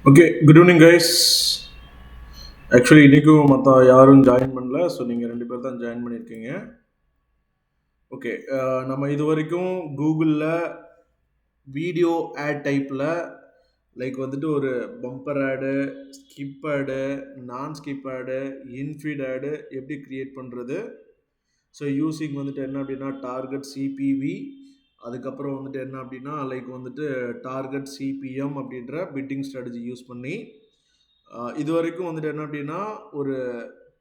Okay. Good evening guys. Actually இன்றைக்கும் மற்ற யாரும் ஜாயின் பண்ணல. ஸோ நீங்கள் 2 பேர் தான் ஜாயின் பண்ணியிருக்கீங்க. ஓகே. நம்ம இது வரைக்கும் கூகுளில் வீடியோ ஆட் டைப்பில் லைக் வந்துட்டு ஒரு பம்பர் ஆடு, ஸ்கிப் ஆடு, நான் ஸ்கிப் ஆடு, இன்ஃபீட் ஆடு எப்படி க்ரியேட் பண்ணுறது. ஸோ யூஸிங் வந்துட்டு என்ன அப்படின்னா டார்கெட் சிபிவி, அதுக்கப்புறம் வந்துட்டு என்ன அப்படின்னா லைக் வந்துட்டு டார்கெட் சிபிஎம் அப்படின்ற பிட்டிங் ஸ்ட்ராட்டஜி யூஸ் பண்ணி இது வரைக்கும் வந்துட்டு என்ன அப்படின்னா ஒரு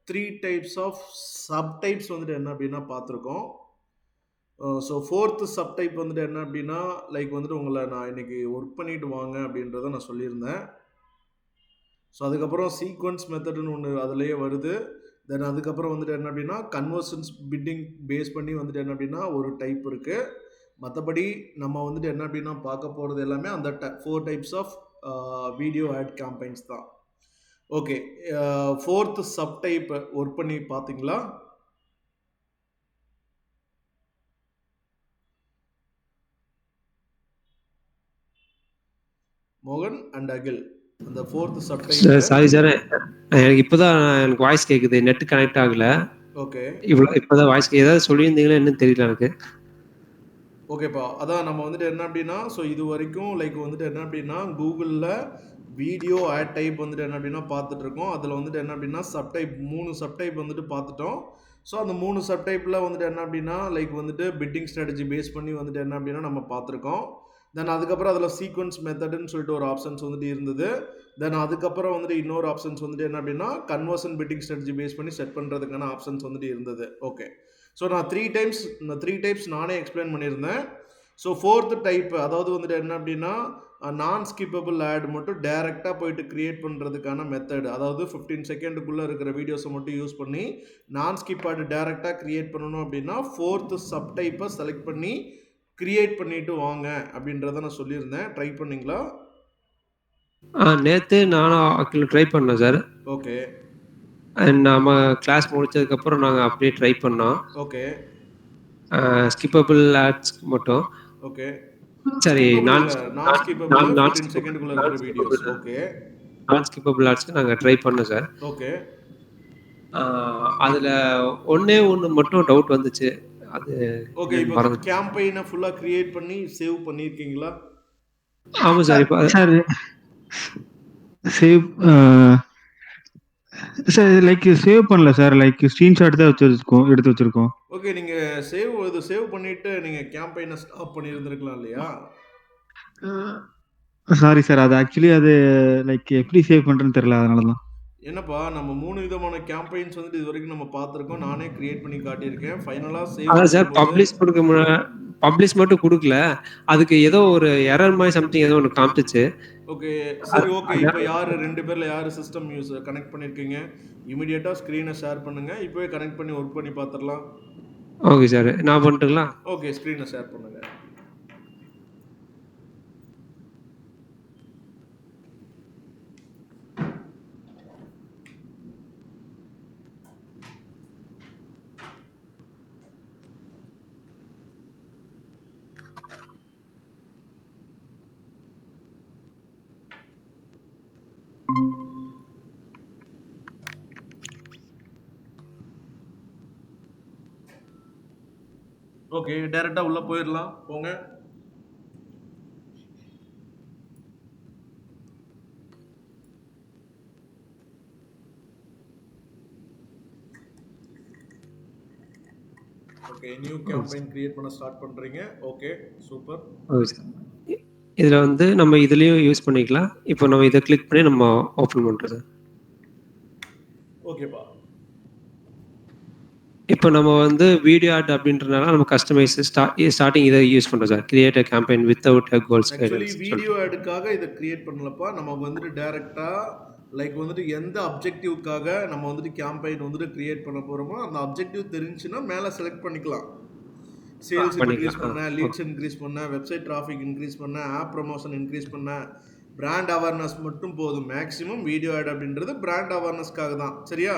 3 டைப்ஸ் ஆஃப் சப்டைப்ஸ் வந்துட்டு என்ன அப்படின்னா பார்த்துருக்கோம். ஸோ ஃபோர்த்து சப்டைப் வந்துட்டு என்ன அப்படின்னா லைக் வந்துட்டு உங்களை நான் இன்னைக்கு ஒர்க் பண்ணிட்டு வாங்க அப்படின்றத நான் சொல்லியிருந்தேன். ஸோ அதுக்கப்புறம் சீக்வன்ஸ் மெத்தட்னு ஒன்று அதுலேயே வருது. தென் அதுக்கப்புறம் வந்துட்டு என்ன அப்படின்னா கன்வர்ஷன்ஸ் பிட்டிங் பேஸ் பண்ணி வந்துட்டு என்ன அப்படின்னா ஒரு டைப் இருக்குது. மற்றபடி நம்ம வந்துட்டு என்ன அப்படின்னா பார்க்க போகிறது எல்லாமே அந்த 4 types of video ad campaigns தான். ஓகே. ஃபோர்த்து சப்டைப் ஒர்க் பண்ணி பார்த்தீங்களா? மோகன் அண்ட் அகில் அந்த ஃபோர்த்து சப்டைப். சாரி சார், எனக்கு இப்போதான் எனக்கு வாய்ஸ் கேட்குது, நெட் கனெக்ட் ஆகல. ஓகே. இப்போதான் வாய்ஸ் ஏதாவது சொல்லியிருந்தீங்களா என்னன்னு தெரியல எனக்கு. ஓகேப்பா. அதான் நம்ம வந்துட்டு என்ன அப்படின்னா ஸோ இது வரைக்கும் லைக் வந்துட்டு என்ன அப்படின்னா கூகுளில் வீடியோ ஆட் டைப் வந்துட்டு என்ன அப்படின்னா பார்த்துட்டு இருக்கோம். அதில் வந்துட்டு என்ன அப்படின்னா சப்டைப் 3 சப்டைப் வந்துட்டு பார்த்துட்டோம். ஸோ அந்த 3 சப்டைப்பில் வந்துட்டு என்ன அப்படின்னா லைக் வந்துட்டு பிட்டிங் ஸ்ட்ராட்டஜி பேஸ் பண்ணி வந்துட்டு என்ன அப்படின்னா நம்ம பார்த்துருக்கோம். தென் அதுக்கப்புறம் அதில் சீக்வன்ஸ் மெத்தடுன்னு சொல்லிட்டு ஒரு ஆப்ஷன்ஸ் வந்துட்டு இருந்தது. தென் அதுக்கப்புறம் வந்துட்டு இன்னொரு ஆப்ஷன்ஸ் வந்துட்டு என்ன அப்படின்னா கன்வர்ஷன் பிட்டிங் ஸ்ட்ராட்டஜி பேஸ் பண்ணி செட் பண்ணுறதுக்கான ஆப்ஷன்ஸ் வந்துட்டு இருந்தது. ஓகே. ஸோ நான் 3 டைப்ஸ் நானே எக்ஸ்பிளைன் பண்ணியிருந்தேன். ஸோ ஃபோர்த்து டைப் அதாவது வந்துட்டு என்ன அப்படின்னா நான் ஸ்கிப்பபிள் ஆட் மட்டும் டைரெக்டாக போயிட்டு க்ரியேட் பண்ணுறதுக்கான மெத்தட், அதாவது 15 செகண்டுக்குள்ளே இருக்கிற வீடியோஸை மட்டும் யூஸ் பண்ணி நான் ஸ்கிப் ஆட் டைரெக்டாக க்ரியேட் பண்ணணும் அப்படின்னா ஃபோர்த்து சப்டைப்பை செலக்ட் பண்ணி க்ரியேட் பண்ணிட்டு வாங்க அப்படின்றத நான் சொல்லியிருந்தேன். ட்ரை பண்ணிங்களா? நேற்று நானும் ட்ரை பண்ணேன் சார். ஓகே. நம்ம கிளாஸ் முடிச்சதுக்கப்புறம் நாங்கள் அப்படியே ட்ரை பண்ணோம். ஓகே. ஸ்கிப்பபிள் ஆட்ஸ் மட்டும். ஓகே. சரி, நான் ஸ்கிப்பபிள் 15 செகண்டுக்குள்ள இருக்கிற வீடியோஸ். ஓகே. நான் ஸ்கிப்பபிள் ஆட்ஸ்க்கு நாங்கள் ட்ரை பண்ணோம் சார். ஓகே. அதில் ஒன்று மட்டும் டவுட் வந்துச்சு. அது ஓகே. இப்போ கேம்பெயினை ஃபுல்லாக கிரியேட் பண்ணி சேவ் பண்ணியிருக்கீங்களா? ஆமாம் சார். இப்போ sir save sir like save பண்ணல சார், லைக் ஸ்க்ரீன்ஷாட் தான் எடுத்து வச்சிருக்கோம். ஓகே. நீங்க சேவ் பண்ணிட்டு நீங்க கேம்பெயினை ஸ்டாப் பண்ணியிருந்திருக்கலாம் இல்லையா? சாரி சார், அது ஆக்சுவலி அது லைக் எப்படி சேவ் பண்றேன்னு தெரியல, அதனால தான். என்னப்பா நம்ம 3 விதமான கேம்பெயின்ஸ் வந்துட்டு இது வரைக்கும் நம்ம பார்த்துருக்கோம். நானே கிரியேட் பண்ணி காட்டியிருக்கேன். ஃபைனலாக சேவ் சார் பப்ளிஷ் மட்டும் கொடுக்கல, அதுக்கு ஏதோ ஒரு எரர் மாதிரி சம்திங் ஏதோ ஒன்று காமிச்சிச்சு. ஓகே. சரி. ஓகே. இப்போ யார் 2 பேரில் யார் சிஸ்டம் கனெக்ட் பண்ணியிருக்கீங்க? இமீடியட்டாக ஸ்க்ரீனை ஷேர் பண்ணுங்க. இப்போவே கனெக்ட் பண்ணி ஒர்க் பண்ணி பார்த்துடலாம். ஓகே சார், நான் பண்ணிட்டுங்களா? ஓகே. ஸ்க்ரீனை ஷேர் பண்ணுங்க. ஓகே. டைரெக்டாக உள்ளே போயிடலாம். போங்க. ஓகே. நியூ கேம்பெயின் கிரியேட் பண்ண ஸ்டார்ட் பண்ணுறீங்க. ஓகே. சூப்பர். Okay sir. இதில் வந்து நம்ம இதுலேயும் யூஸ் பண்ணிக்கலாம். இப்போ நம்ம இதை கிளிக் பண்ணி நம்ம ஓப்பன் பண்ணுறது. ஓகேப்பா. இப்போ நம்ம வந்து வீடியோ ஆட் அப்படின்றனால நம்ம கஸ்டமைஸ் ஸ்டார்டிங் இதை யூஸ் பண்ணுறோம் sir. Create a campaign without a goals. Actually video ஆடுக்காக இதை கிரியேட் பண்ணலப்பா. நம்ம வந்துட்டு டைரெக்டாக லைக் வந்துட்டு எந்த அப்ஜெக்டிவ்க்காக நம்ம வந்துட்டு கேம்பெயின் வந்துட்டு கிரியேட் பண்ண போகிறோமோ அந்த அப்ஜெக்டிவ் தெரிஞ்சுன்னா மேலே செலக்ட் பண்ணிக்கலாம். சேல்ஸ் இன்க்ரீஸ் பண்ண, லீட்ஸ் இன்க்ரீஸ் பண்ண, வெப்சைட் டிராஃபிக் இன்க்ரீஸ் பண்ண, ஆப் ப்ரமோஷன் இன்க்ரீஸ் பண்ண, பிராண்ட் அவேர்னஸ் மட்டும் போதும். மேக்ஸிமம் வீடியோ ஆட் அப்படின்றது பிராண்ட் அவேர்னஸ்க்காக தான். சரியா?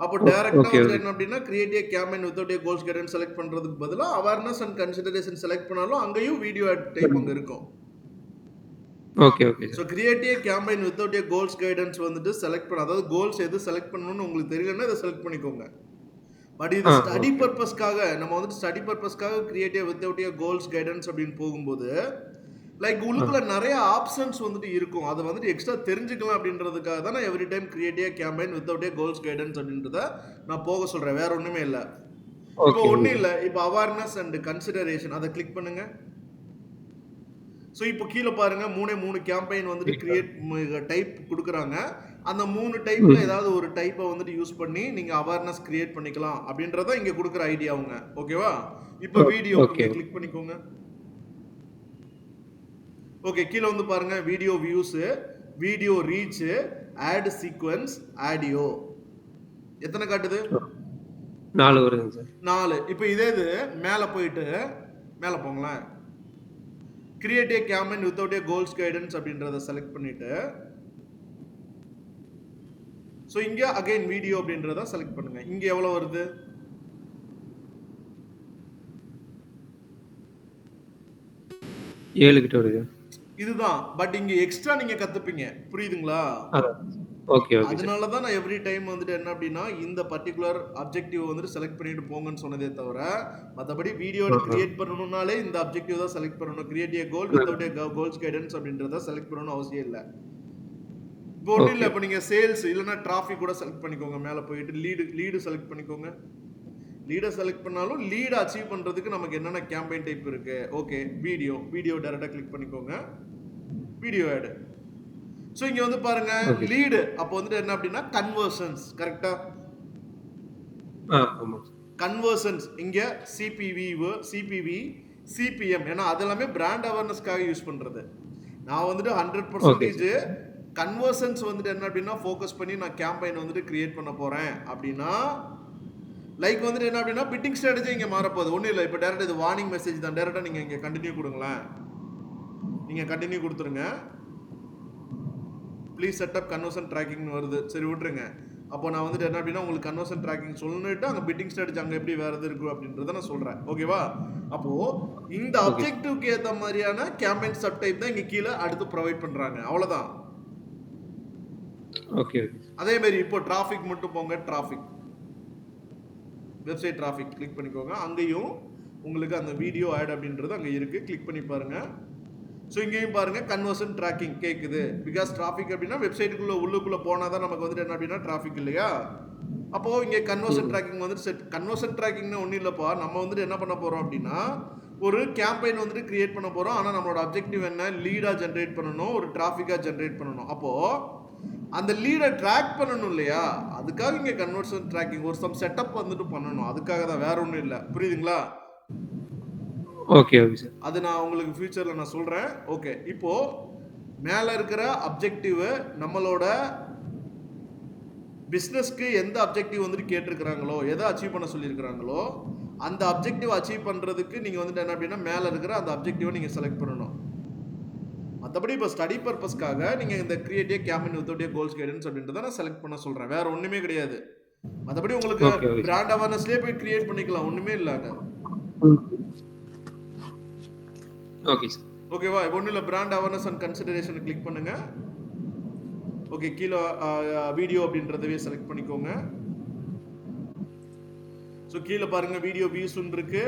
அப்போ டைரக்டாக வந்து என்ன அப்படின்னா create a campaign without a goals guidance select பண்ணுறதுக்கு பதிலாக அவேர்னஸ் அண்ட் கன்சிடரேஷன் செலக்ட் பண்ணாலும் அங்கேயும் வீடியோ ஆட் டைப் அங்கே இருக்கும். Okay, okay so sir. Create a campaign without a goals guidance வந்துட்டு செலக்ட் பண்ண, அதாவது கோல்ஸ் எது செலக்ட் பண்ணணும்னு உங்களுக்கு தெரியலன்னா இதை செலக்ட் பண்ணிக்கோங்க. பட் இது ஸ்டடி ஓகே. பர்பஸ்க்காக நம்ம வந்துட்டு ஸ்டடி பர்பஸ்க்காக create A without a goals guidance அப்படின்னு போகும்போது லைக் ஆ. உள்ளுக்குள்ள நிறைய ஆப்ஷன்ஸ் வந்துட்டு இருக்கும். அதை வந்துட்டு எக்ஸ்ட்ரா தெரிஞ்சுக்கலாம் அப்படின்றதுக்காக தான் நான் every time create a campaign without a goals guidance அப்படின்றத நான் போக சொல்றேன். வேற ஒண்ணுமே இல்லை. இப்போ ஓகே, ஓகே ஒன்றும் சார். இல்லை. இப்போ அவேர்னஸ் அண்ட் கன்சிடரேஷன் அதை கிளிக் பண்ணுங்க. ஸோ இப்போ கீழே பாருங்க 3 கேம்பெயின் வந்துட்டு கிரியேட் டைப் கொடுக்குறாங்க. அந்த 3 டைப்ல ஏதாவது ஒரு டைப்பை வந்துட்டு யூஸ் பண்ணி நீங்க அவேர்னஸ் கிரியேட் பண்ணிக்கலாம் அப்படின்றத இங்க கொடுக்குற ஐடியாவுங்க. ஓகேவா? இப்போ வீடியோ ஓகே. இங்க கிளிக் பண்ணிக்கோங்க. ஓகே, கீழே வந்து பாருங்க video views, video reach, ad sequence, audio. எத்தனை காட்டுது? 4 வருதுங்க சார். 4. இப்போ இதே இது மேலே போயிட்டு மேலே போங்களேன். Create a campaign without a goals guidance அப்படின்றத செலக்ட் பண்ணிட்டு ஸோ இங்க அகைன் வீடியோ அப்படின்றத செலக்ட் பண்ணுங்க. இங்க எவ்வளவு வருது? 7 கிட்ட வருது. இதுதான். பட் இங்க எக்ஸ்ட்ரா நீங்க கத்துப்பீங்க. புரியுதுங்களா? அதான். Okay, okay sir. அதனால தான் நான் எவ்ரி டைம் வந்துட்டு என்ன அப்படின்னா இந்த பர்டிகுலர் அப்ஜெக்டிவ் வந்துட்டு செலக்ட் பண்ணிட்டு போங்கன்னு சொன்னதே தவிர மற்றபடி வீடியோ கிரியேட் பண்ணணும்னாலே இந்த அப்ஜெக்டிவ் தான் செலக்ட் பண்ணணும். Create A goal without a goals guidance அப்படின்றத செலக்ட் பண்ணணும்னு அவசியம் இல்லை. இப்போ ஒன்றும் இல்லை. இப்போ நீங்கள் சேல்ஸ் இல்லைன்னா டிராஃபிக் கூட செலக்ட் பண்ணிக்கோங்க. மேலே போயிட்டு லீடு செலக்ட் பண்ணிக்கோங்க. லீடை செலக்ட் பண்ணாலும் லீடை அச்சீவ் பண்ணுறதுக்கு நமக்கு என்னென்ன கேம்பெயின் டைப் இருக்கு. ஓகே, வீடியோ டைரெக்டாக கிளிக் பண்ணிக்கோங்க. வீடியோ ஆடு. ஸோ இங்கே வந்து பாருங்க லீடு அப்போ வந்துட்டு என்ன அப்படின்னா கன்வர்ஷன்ஸ். கரெக்டா? கன்வர்ஷன்ஸ் இங்கே சிபிவி, சிபிஎம், ஏன்னா அதெல்லாமே பிராண்ட் அவேர்னஸ்க்காக யூஸ் பண்ணுறது. நான் வந்துட்டு 100% கன்வர்ஷன்ஸ் வந்துட்டு என்ன அப்படின்னா ஃபோக்கஸ் பண்ணி நான் கேம்பெயின் வந்துட்டு கிரியேட் பண்ண போகிறேன் அப்படின்னா லைக் வந்துட்டு என்ன அப்படின்னா பிட்டிங் ஸ்ட்ராட்டஜி இங்கே மாறப்போகுது. ஒன்றும் இல்லை. இப்போ டேரெக்டாக இது வார்னிங் மெசேஜ் தான். டேரெக்டாக நீங்கள் இங்கே கண்டினியூ கொடுங்களேன். நீங்கள் கண்டினியூ கொடுத்துருங்க. ப்ளீஸ் செட்டப் கன்வர்ஷன் ட்ராக்கிங்னு வருது. சரி விட்டுருங்க. அப்போ நான் வந்துட்டு என்ன அப்படின்னா உங்களுக்கு கன்வர்ஷன் ட்ராக்கிங் சொல்லிட்டு அங்கே பிட்டிங் ஸ்ட்ராட்டஜி அங்கே எப்படி வேறு எது இருக்கும் அப்படின்றத நான் சொல்கிறேன். ஓகேவா? அப்போது இந்த அப்ஜெக்டிவ்க்கு ஏற்ற மாதிரியான கேம்பெயின் சப் டைப் தான் இங்கே கீழே அடுத்து ப்ரொவைட் பண்ணுறாங்க. அவ்வளோதான். ஓகே. அதே மாதிரி இப்போ டிராஃபிக் மட்டும் போங்க. டிராஃபிக் வெப்சைட் டிராஃபிக் கிளிக் பண்ணிக்கோங்க. அங்கேயும் உங்களுக்கு அந்த வீடியோ ஆட் அப்படின்றது அங்கே இருக்குது. கிளிக் பண்ணி பாருங்கள். ஸோ இங்கேயும் பாருங்கள் கன்வர்ஷன் ட்ராக்கிங் கேட்குது. பிகாஸ் டிராஃபிக் அப்படின்னா வெப்சைட்டுக்குள்ளே உள்ளுக்குள்ளே போனால் தான் நமக்கு வந்துட்டு என்ன அப்படின்னா டிராஃபிக் இல்லையா? அப்போது இங்கே கன்வர்ஷன் ட்ராக்கிங் வந்துட்டு செட். கன்வர்ஷன் ட்ராக்கிங்னு ஒன்றும் இல்லைப்பா. நம்ம வந்துட்டு என்ன பண்ண போகிறோம் அப்படின்னா ஒரு கேம்பெயின் வந்துட்டு கிரியேட் பண்ண போகிறோம். ஆனால் நம்மளோட அப்ஜெக்டிவ் என்ன? லீடாக ஜென்ரேட் பண்ணணும், ஒரு டிராஃபிக்காக ஜென்ரேட் பண்ணணும். அப்போது அந்த லீடை ட்ராக் பண்ணணும் இல்லையா? அதுக்காக இங்கே கன்வர்ஷன் ட்ராக்கிங் ஒரு சம் செட்டப் வந்துட்டு பண்ணணும். அதுக்காக தான், வேற ஒன்றும் இல்லை. புரியுதுங்களா? Okay, okay sir. அது நான் உங்களுக்கு ஃபியூச்சரில் நான் சொல்கிறேன். ஓகே, இப்போது மேலே இருக்கிற அப்ஜெக்டிவ் நம்மளோட பிஸ்னஸ்க்கு எந்த அப்ஜெக்டிவ் வந்துட்டு கேட்டிருக்கிறாங்களோ, எதை அச்சீவ் பண்ண சொல்லியிருக்கிறாங்களோ அந்த அப்ஜெக்டிவ் அச்சீவ் பண்ணுறதுக்கு நீங்கள் வந்துட்டு என்ன அப்படின்னா மேலே இருக்கிற அந்த அப்ஜெக்டிவை நீங்கள் செலக்ட் பண்ணணும். மற்றபடி இப்போ ஸ்டடி பர்பஸ்க்காக நீங்கள் இந்த create a campaign without a goals guidance அப்படின்றத நான் செலக்ட் பண்ண சொல்கிறேன். வேற ஒன்றுமே கிடையாது. மற்றபடி உங்களுக்கு பிராண்ட் அவேர்னஸ்லேயே போய் கிரியேட் பண்ணிக்கலாம். ஒன்றுமே இல்லைங்க. Okay sir. ஓகேவா? இப்போ ஒன்றும் இல்லை. Brand awareness and consideration click பண்ணுங்க. ஓகே, கீழே வீடியோ அப்படின்றதவே செலக்ட் பண்ணிக்கோங்க. ஸோ கீழே பாருங்க வீடியோ வியூஸ் இருக்கு,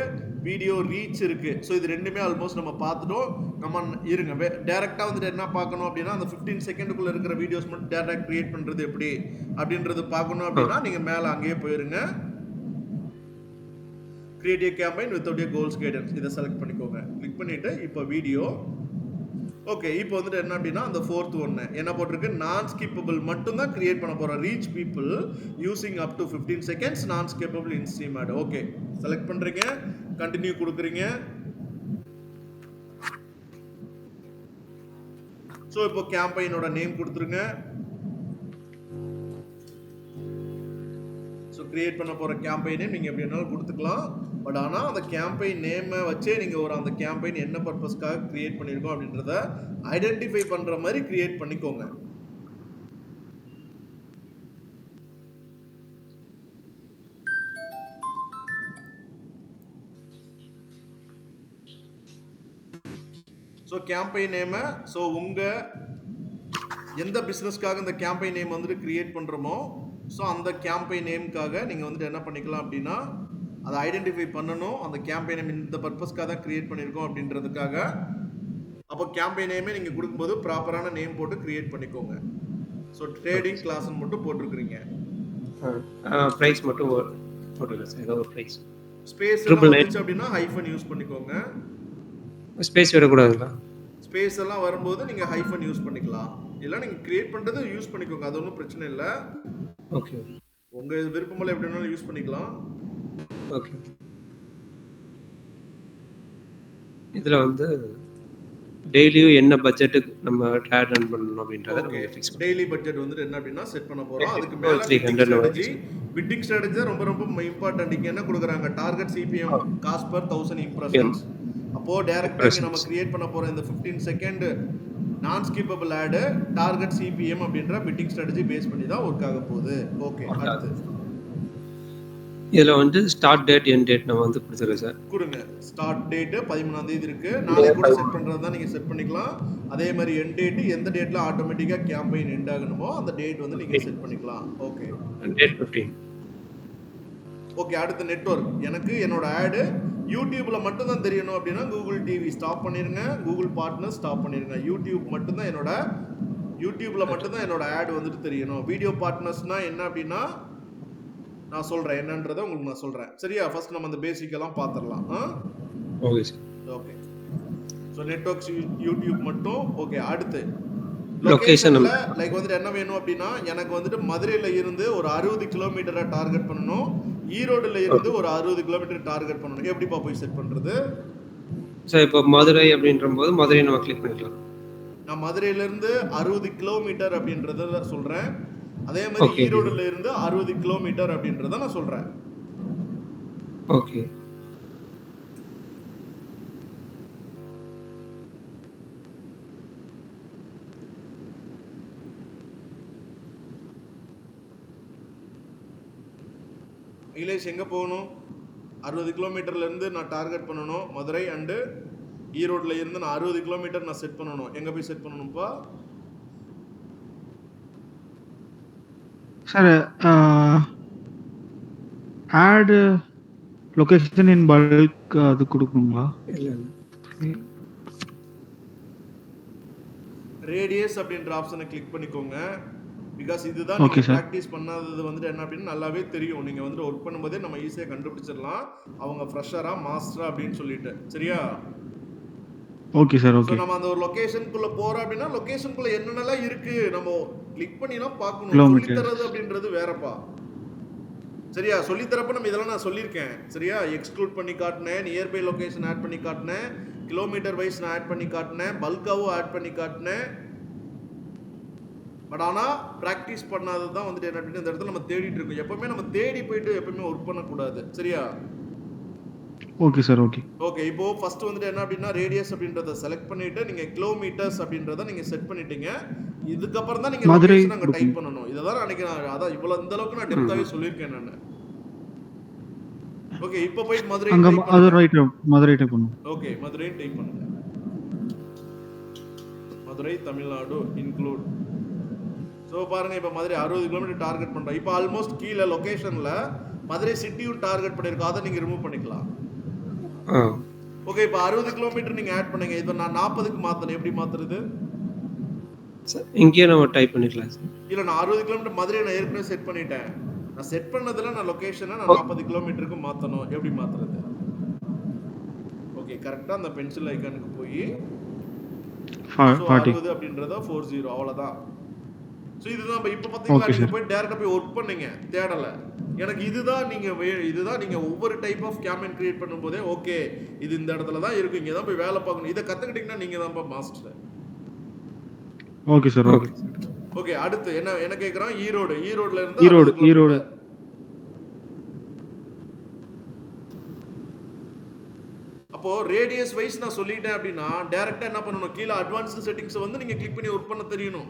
வீடியோ ரீச் இருக்கு. ஸோ இது ரெண்டுமே ஆல்மோஸ்ட் நம்ம பார்த்துட்டோம். நம்ம இருங்க டேரெக்டாக வந்துட்டு என்ன பார்க்கணும் அப்படின்னா அந்த 15 செகண்டுக்குள்ள இருக்கிற வீடியோஸ் மட்டும் டேரெக்டாக கிரியேட் பண்ணுறது எப்படி அப்படின்றது பார்க்கணும் அப்படின்னா நீங்கள் மேலே அங்கேயே போயிருங்க. Create a campaign without a goals guidance இதை செலக்ட் பண்ணிக்கோங்க. கிளிக் பண்ணிட்டு இப்போ வீடியோ. ஓகே, இப்போ வந்துட்டு என்ன அப்படின்னா அந்த 4th ஒன்று என்ன போட்டிருக்கு? நான் ஸ்கிப்பபிள் மட்டும் தான் கிரியேட் பண்ண போகிறோம். Reach people using up to 15 seconds நான் ஸ்கிப்பபிள் இன் ஸ்ட்ரீம் ஆட். ஓகே, செலக்ட் பண்ணுறீங்க, கண்டினியூ கொடுக்குறீங்க. ஸோ இப்போ கேம்பெயினோட நேம் கொடுத்துருங்க. ஸோ கிரியேட் பண்ண போகிற கேம்பெயினே நீங்கள் எப்படி வேணாலும் கொடுத்துக்கலாம். பட் ஆனால் அந்த கேம்பெயின் நேமை வச்சே நீங்கள் ஒரு அந்த கேம்பெயின் என்ன பர்பஸ்க்காக கிரியேட் பண்ணியிருக்கோம் அப்படின்றத ஐடென்டிஃபை பண்ணுற மாதிரி கிரியேட் பண்ணிக்கோங்க. ஸோ கேம்பெயின் நேமை ஸோ உங்கள் எந்த பிஸ்னஸ்க்காக இந்த கேம்பெயின் நேம் வந்துட்டு கிரியேட் பண்ணுறோமோ ஸோ அந்த கேம்பெயின் நேமுக்காக நீங்கள் வந்துட்டு என்ன பண்ணிக்கலாம் அப்படின்னா அதை ஐடென்டிஃபை பண்ணணும். அந்த கேம்பெயின் நேம் இந்த பர்பஸ்க்காக தான் கிரியேட் பண்ணியிருக்கோம் அப்படின்றதுக்காக. அப்போ கேம்பெயின் நேமே நீங்கள் கொடுக்கும்போது ப்ராப்பரான நேம் போட்டு கிரியேட் பண்ணிக்கோங்க. ஸோ ட்ரேடிங் கிளாஸ்ன்னு மட்டும் போட்டிருக்கிறீங்க. ப்ரைஸ் மட்டும் போட்டுருங்க சார், ஏதோ ஒரு ப்ரைஸ். ஸ்பேஸ் வந்துச்சு அப்படின்னா ஹைஃபன் யூஸ் பண்ணிக்கோங்க. ஸ்பேஸ் விடக்கூடாதுங்களா? ஸ்பேஸ் எல்லாம் வரும்போது நீங்கள் ஹைஃபன் யூஸ் பண்ணிக்கலாம். இல்லை நீங்கள் கிரியேட் பண்ணுறது யூஸ் பண்ணிக்கோங்க, அது ஒன்றும் பிரச்சனை இல்லை. ஓகே, உங்கள் விருப்பமெல்லாம் எப்படி வேணாலும் யூஸ் பண்ணிக்கலாம். ஓகே. இதில் வந்து டெய்லியும் என்ன பட்ஜெட்டுக்கு நம்ம ஆட் ரன் பண்ணணும் அப்படின்றத ஃபிக்ஸ் பண்ணி டெய்லி பட்ஜெட் வந்து என்ன அப்படின்னா செட் பண்ண போறோம். அதுக்கு மேல பிட்டிங் ஸ்ட்ராட்டஜி தான் ரொம்ப இம்பார்ட்டன்ட். இங்க என்ன கொடுக்குறாங்க, target CPM cost per 1000 impressions. அப்போ டைரக்டா நம்ம கிரியேட் பண்ண போற இந்த 15 செகண்ட் நான் ஸ்கிப்பபிள் ஆட் டார்கெட் சிபிஎம் அப்படின்ற பிட்டிங் ஸ்ட்ராட்டஜி பேஸ் பண்ணி தான் ஒர்க் ஆக போகுது. ஓகே, அடுத்து இதில் வந்து ஸ்டார்ட் டேட் எண்ட் டேட் நம்ம வந்து கொடுத்துருக்கோம் சார். கொடுங்க. ஸ்டார்ட் டேட்டு 13ஆம் தேதி இருக்கு. நாளை கூட செட் பண்ணுறது தான் நீங்கள் செட் பண்ணிக்கலாம். அதே மாதிரி எண்ட் டேட்டு எந்த டேட்டில் ஆட்டோமேட்டிக்காக கேம்பெயின் எண்ட் ஆகணுமோ அந்த டேட் வந்து நீங்கள் செட் பண்ணிக்கலாம். Okay, date 15. ஓகே, அடுத்த நெட்வொர்க். எனக்கு என்னோட ஆடு யூடியூப்ல மட்டும் தான் தெரியணும் அப்படின்னா கூகுள் டிவி ஸ்டாப் பண்ணிருங்க, கூகுள் பார்ட்னர் ஸ்டாப் பண்ணிருங்க. யூடியூப் மட்டும்தான் யூடியூப்ல மட்டும்தான் என்னோட ஆடு வந்துட்டு தெரியணும். வீடியோ பார்ட்னர்ஸ்னா என்ன அப்படின்னா நான் சொல்றேன் என்னன்றதை உங்களுக்கு நான் சொல்றேன். சரியா? ஃபர்ஸ்ட் நம்ம அந்த பேசிக் எல்லாம் பார்த்துடலாம். Okay sir. Okay, so networks YouTube மட்டும். ஓகே, அடுத்து லொகேஷன்ல லைக் வந்துட்டு என்ன வேணும் அப்படின்னா எனக்கு வந்துட்டு மதுரையில இருந்து ஒரு 60 கிலோமீட்டரை டார்கெட் பண்ணணும், ஈரோடுல இருந்து ஒரு 60 கிலோமீட்டர் டார்கெட் பண்ணணும். எப்படிப்பா போய் செட் பண்றது சார்? இப்போ மதுரை அப்படின்ற போது மதுரை நம்ம கிளிக் பண்ணிக்கலாம். நான் மதுரையில இருந்து 60 கிலோமீட்டர் அப்படின்றத சொல்றேன். அதே மாதிரி ஈரோடுல இருந்து 60 கிலோமீட்டர் அப்படின்றத நான் சொல்றேன். ஓகே, இலேஷ் எங்க போகணும்? 60 கிலோமீட்டர்ல இருந்து நான் டார்கெட் பண்ணணும் மதுரை அண்டு ஈரோடுல இருந்து நான் 60 கிலோமீட்டர் நான் செட் பண்ணணும். எங்க போய் செட் பண்ணணும்ப்பா? Sir ad location in bulk அது கொடுக்குங்களா? ரேடியஸ் அப்படின்ற ஆப்ஷனை கிளிக் பண்ணிக்கோங்க. பிகாஸ் இதுதான் நீங்க ப்ராக்டிஸ் பண்ணாதது வந்துட்டு என்ன அப்படின்னு நல்லாவே தெரியும். நீங்க வந்துட்டு ஒர்க் பண்ணும்போதே நம்ம ஈஸியாக கண்டுபிடிச்சிடலாம் அவங்க ஃப்ரெஷரா மாஸ்டரா அப்படின்னு சொல்லிட்டு. சரியா? Okay sir. ஓகே, நம்ம அந்த ஒரு லொகேஷனுக்குள்ள போறோம் அப்படின்னா லொகேஷனுக்குள்ள என்னென்னலாம் இருக்கு நம்ம கிளிக் பண்ணிலாம் பார்க்கணும். சொல்லித்தரது அப்படின்றது வேறப்பா. சரியா? சொல்லித்தரப்ப நம்ம இதெல்லாம் நான் சொல்லியிருக்கேன். சரியா? எக்ஸ்க்ளூட் பண்ணி காட்டினேன், நியர்பை லொகேஷன் ஆட் பண்ணி காட்டினேன், கிலோமீட்டர் வைஸ் நான் ஆட் பண்ணி காட்டினேன், பல்காவும் ஆட் பண்ணி காட்டினேன். பட் ஆனால் ப்ராக்டிஸ் பண்ணாதது தான் வந்துட்டு என்ன அப்படின்னு இந்த இடத்துல நம்ம தேடிட்டு இருக்கோம். எப்பவுமே நம்ம தேடி போயிட்டு எப்பவுமே ஒர்க் பண்ணக்கூடாது. சரியா? Okay sir. Okay, okay. இப்போ ஃபர்ஸ்ட் வந்துட்டு என்ன அப்படின்னா ரேடியஸ் அப்படின்றத செலக்ட் பண்ணிட்டு நீங்க கிலோமீட்டர்ஸ் அப்படின்றத நீங்க செட் பண்ணிட்டீங்க. இதுக்கப்புறம் தான் நீங்க லொகேஷன் அங்க டைப் பண்ணணும். இததான் நினைக்கிறேன். அதான் இவ்வளவு இந்த அளவுக்கு நான் டெப்தாவே சொல்லியிருக்கேன் நான். ஓகே, இப்போ போய் மதுரை டைப் பண்ணுங்க. ஓகே, மதுரை டைப் பண்ணுங்க. மதுரை தமிழ்நாடு இன்க்ளூட். ஸோ பாருங்க, இப்போ மதுரை 60 கிலோமீட்டர் டார்கெட் பண்ணுறோம். இப்போ ஆல்மோஸ்ட் கீழே லொகேஷனில் மதுரை சிட்டியும் டார்கெட் பண்ணியிருக்கோம். அதை நீங்கள் ரிமூவ் பண்ணிக்கலாம். ஓகே, இப்போ 60 கிலோமீட்டர் நீங்கள் ஆட் பண்ணுங்க. இப்போ நான் 40க்கு மாற்றணும். எப்படி மாற்றுறது? இங்கேயே நம்ம டைப் பண்ணிக்கலாம். இல்லை, நான் 60 கிலோமீட்டர் மதுரை நான் ஏற்கனவே செட் பண்ணிட்டேன். நான் செட் பண்ணதில் நான் லொகேஷனை நான் 40 கிலோமீட்டருக்கு மாற்றணும். எப்படி மாற்றுறது? ஓகே, கரெக்டாக அந்த பென்சில் ஐக்கானுக்கு போய் 60 அப்படின்றத 40 அவ்வளோதான். ஸோ இதுதான் இப்போ பார்த்தீங்களா, நீங்கள் போய் டேரெக்டாக போய் ஒர்க் பண்ணீங்க, தேடலை. எனக்கு இதுதான் நீங்கள் ஒவ்வொரு டைப் ஆஃப் கேம்பெயின் கிரியேட் பண்ணும்போதே ஓகே இது இந்த இடத்துல தான் இருக்கு, இங்கே தான் போய் வேலை பார்க்கணும். இதை கற்றுக்கிட்டிங்கன்னா நீங்கள் தான்ப்பா master. Okay sir. Okay, okay. அடுத்து என்ன கேட்குறான்? ஈரோடுல இருந்து ஈரோடு. அப்போ ரேடியஸ் வைஸ் நான் சொல்லிட்டேன் அப்படின்னா டைரக்டா என்ன பண்ணணும்? கீழே அட்வான்ஸ்டு செட்டிங்ஸ் வந்து நீங்க கிளிக் பண்ணி ஒர்க் பண்ண தெரியணும்.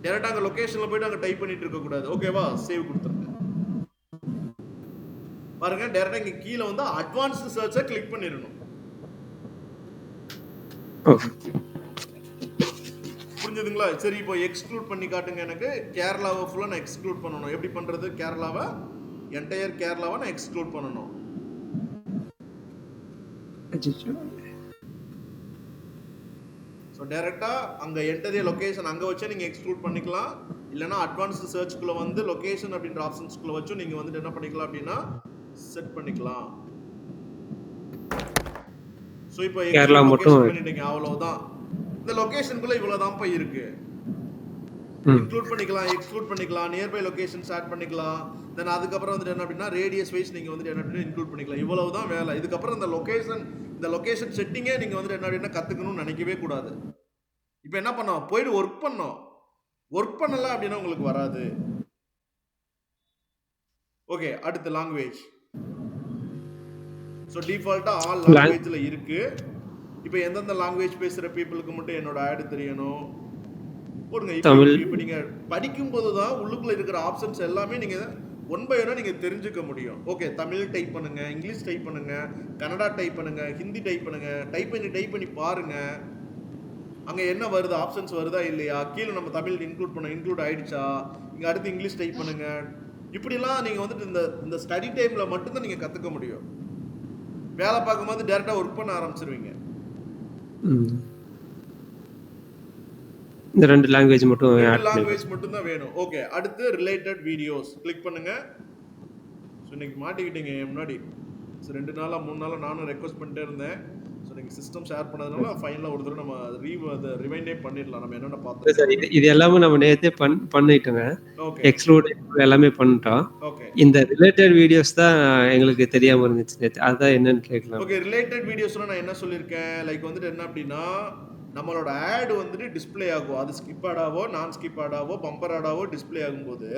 டைரக்டா அங்க லொகேஷன்ல போயிட்டு அங்க டைப் பண்ணிட்டு இருக்க கூடாது. ஓகேவா? சேவ் கொடுத்துருங்க. பாருங்க, டைரக்டா இங்க கீழே வந்து அட்வான்ஸ்டு சர்ச்சை கிளிக் பண்ணிடணும். ஓகே. புரிஞ்சுதுங்களா? சரி, இப்போ எக்ஸ்க்ளூட் பண்ணி காட்டுங்க எனக்கு. கேரளாவை ஃபுல்லா நான் எக்ஸ்க்ளூட் பண்ணணும். எப்படி பண்றது? கேரளாவை, என்டையர் கேரளாவை நான் எக்ஸ்க்ளூட் பண்ணணும். அச்சச்சோ. ஸோ டைரக்டா அங்க என்டர் லொகேஷன் அங்க வச்சு நீங்க எக்ஸ்க்ளூட் பண்ணிக்கலாம். இல்லைன்னா அட்வான்ஸ்டு சர்ச்குள்ள வந்து லொகேஷன் அப்படின்ற ஆப்ஷன்ஸ்குள்ள வச்சு நீங்க வந்துட்டு என்ன பண்ணிக்கலாம் அப்படின்னா செட் பண்ணிக்கலாம். ஸோ இப்போ கேரளா எக்ஸ்க்ளூட் மட்டும் லொகேஷன் பண்ணிட்டீங்க, அவ்வளவுதான். இந்த லொகேஷனுக்குள்ள இவ்வளவுதான் போய் இருக்கு. இன்க்ளூட் பண்ணிக்கலாம், எக்ஸ்க்ளூட் பண்ணிக்கலாம், நியர்பை லொகேஷன்ஸ் ஆட் பண்ணிக்கலாம். தென் அதுக்கப்புறம் வந்துட்டு என்ன அப்படின்னா ரேடியஸ் வைஸ் நீங்க வந்துட்டு என்ன அப்படின்னா இன்க்ளூட் பண்ணிக்கலாம். இவ்வளவுதான் வேலை. இதுக்கப்புறம் இந்த லொகேஷன் செட்டிங்கே நீங்க வந்துட்டு என்ன அப்படின்னா கத்துக்கணும்னு நினைக்கவே கூடாது. இப்போ என்ன பண்ணோம்? போயிட்டு ஒர்க் பண்ணோம். ஒர்க் பண்ணல அப்படின்னா உங்களுக்கு வராது. ஓகே, அடுத்து லாங்குவேஜ். ஸோ டிஃபால்ட்டா ஆல் லாங்குவேஜ்ல இருக்கு. இப்போ எந்தெந்த லாங்குவேஜ் பேசுற பீப்புளுக்கு மட்டும் என்னோட ஆட் தெரியணும் போடுங்க. இப்போ நீங்க படிக்கும் போது தான் உள்ளுக்குள்ள இருக்கிற ஆப்ஷன்ஸ் எல்லாமே நீங்க ஒன் பை ஒன்னா நீங்க தெரிஞ்சுக்க முடியும். ஓகே, தமிழ் டைப் பண்ணுங்க, இங்கிலீஷ் டைப் பண்ணுங்க, கன்னடா டைப் பண்ணுங்க, ஹிந்தி டைப் பண்ணுங்க. டைப் பண்ணி பாருங்க அங்க என்ன வருது, ஆப்ஷன்ஸ் வருதா இல்லையா. கீழே நம்ம தமிழ் இன்க்ளூட் ஆயிடுச்சா, இங்க அடுத்து இங்கிலீஷ் டைப் பண்ணுங்க. இப்படிலாம் நீங்க வந்துட்டு இந்த ஸ்டடி டைம்ல மட்டும்தான் நீங்க கத்துக்க முடியும். வேலை பார்க்கும்போது டைரக்டா ஒர்க் பண்ண ஆரம்பிச்சிருவீங்க. இந்த ரெண்டு லாங்குவேஜ் மட்டும் தான் வேணும். ஓகே, அடுத்து ரிலேட்டட் வீடியோஸ் கிளிக் பண்ணுங்க. ஸோ இன்னைக்கு மாட்டிக்கிட்டீங்க முன்னாடி. ஸோ 2 நாளா 3 நாளா நானும் ரெக்வஸ்ட் பண்ணிட்டே இருந்தேன். ஸோ நீங்க சிஸ்டம் ஷேர் பண்ணதுனால ஃபைனலா ஒரு தடவை நம்ம ரிவைண்டே பண்ணிடலாம். நம்ம என்னென்ன பார்த்தோம் சார். இது எல்லாமே நம்ம நேத்தே பண்ணிட்டோங்க. எக்ஸ்க்ளூட் எல்லாமே பண்ணிட்டோம். ஓகே, இந்த ரிலேட்டட் வீடியோஸ் தான் எங்களுக்கு தெரியாம இருந்துச்சு நேத்து. அதான் என்னன்னு கேட்கலாம். ஓகே, ரிலேட்டட் வீடியோஸ்ல நான் என்ன சொல்லியிருக்கேன், லைக் வந்துட்டு என்ன அப்படின்னா நம்மளோட ஆட் வந்துட்டு டிஸ்பிளே ஆகும். அது ஸ்கிப் ஆடாவோ நான் ஸ்கிப் ஆடாவோ பம்பர் ஆடாவோ டிஸ்பிளே ஆகும்போது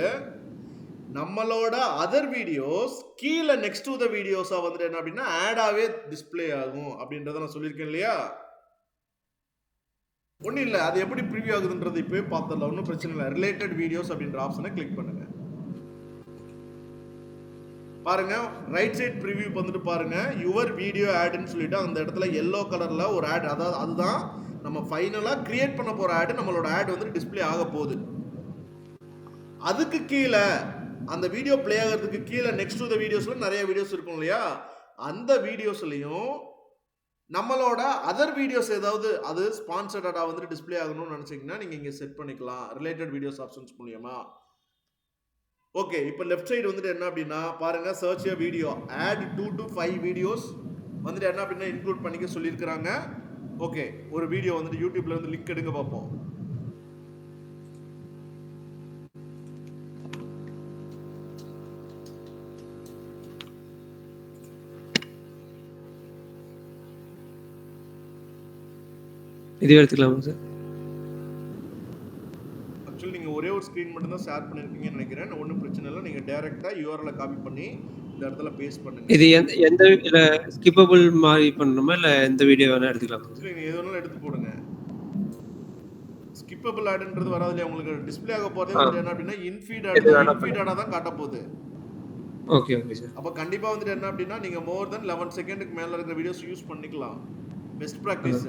நம்மளோட அதர் வீடியோஸ் கீழே நெக்ஸ்ட் டு த வீடியோஸா வந்துட்டு என்ன அப்படின்னா ஆடாவே டிஸ்பிளே ஆகும் அப்படின்றத நான் சொல்லியிருக்கேன் இல்லையா. ஒன்றும் இல்லை, அது எப்படி ப்ரிவியூ ஆகுதுன்றது இப்போவே பார்த்துடலாம், ஒன்றும் பிரச்சனை இல்லை. ரிலேட்டட் வீடியோஸ் அப்படின்ற ஆப்ஷனை கிளிக் பண்ணுங்க. பாருங்க, ரைட் சைட் ப்ரிவியூ வந்துட்டு பாருங்க, யுவர் வீடியோ ஆட்னு சொல்லிட்டு அந்த இடத்துல எல்லோ கலர்ல ஒரு ஆட், அதாவது அதுதான் நம்ம ஃபைனலா கிரியேட் பண்ண போற ஆட். நம்மளோட ஆட் வந்து டிஸ்பிளே ஆக போகுது. அதுக்கு கீழே அந்த வீடியோ பிளே ஆகிறதுக்கு கீழே நெக்ஸ்ட் டு த வீடியோஸ்ல நிறைய வீடியோஸ் இருக்கும் இல்லையா. அந்த வீடியோஸ்லயும் நம்மளோட அதர் வீடியோஸ் ஏதாவது அது ஸ்பான்சர்டா வந்து டிஸ்பிளே ஆகணும்னு நினைச்சீங்கன்னா நீங்க இங்க செட் பண்ணிக்கலாம் ரிலேட்டட் வீடியோஸ் ஆப்ஷன்ஸ் மூலமா. ஓகே, இப்போ லெஃப்ட் சைடு வந்துட்டு என்ன அப்படின்னா பாருங்க, search a video, ad 2 to 5 videos வந்துட்டு என்ன அப்படின்னா இன்க்ளூட் பண்ணிக்க சொல்லியிருக்கிறாங்க. ஓகே, ஒரு வீடியோ வந்துட்டு யூடியூப்ல இருந்து லிங்க் எடுங்க பார்ப்போம். இது எடுத்துக்கலாமா சார்? ஆக்சுவலி நீங்க ஒரே ஒரு ஸ்கிரீன் மட்டும் தான் ஷேர் பண்ணிருக்கீங்கன்னு நினைக்கிறேன். ஒன்றும் பிரச்சனை இல்லை. நீங்க டைரக்டா URL காப்பி பண்ணி இந்த இடத்துல பேஸ்ட் பண்ணுங்க. இது எந்த இல்ல ஸ்கிப்பபிள் மாதிரி பண்ணணுமா இல்ல எந்த வீடியோ வேணா எடுத்துக்கலாமா? சரி, நீங்க எது வேணாலும் எடுத்து போடுங்க. ஸ்கிப்பபிள் ஆட்ன்றது வராது இல்லையா உங்களுக்கு. டிஸ்பிளே ஆக போறதே வந்து என்ன அப்படின்னா இன்ஃபீட் ஆடா தான் காட்ட போகுது. Okay okay sir. அப்ப கண்டிப்பா வந்துட்டு என்ன அப்படின்னா நீங்க மோர் தென் 11 செகண்டுக்கு மேல இருக்கிற வீடியோஸ் யூஸ் பண்ணிக்கலாம். Best practice.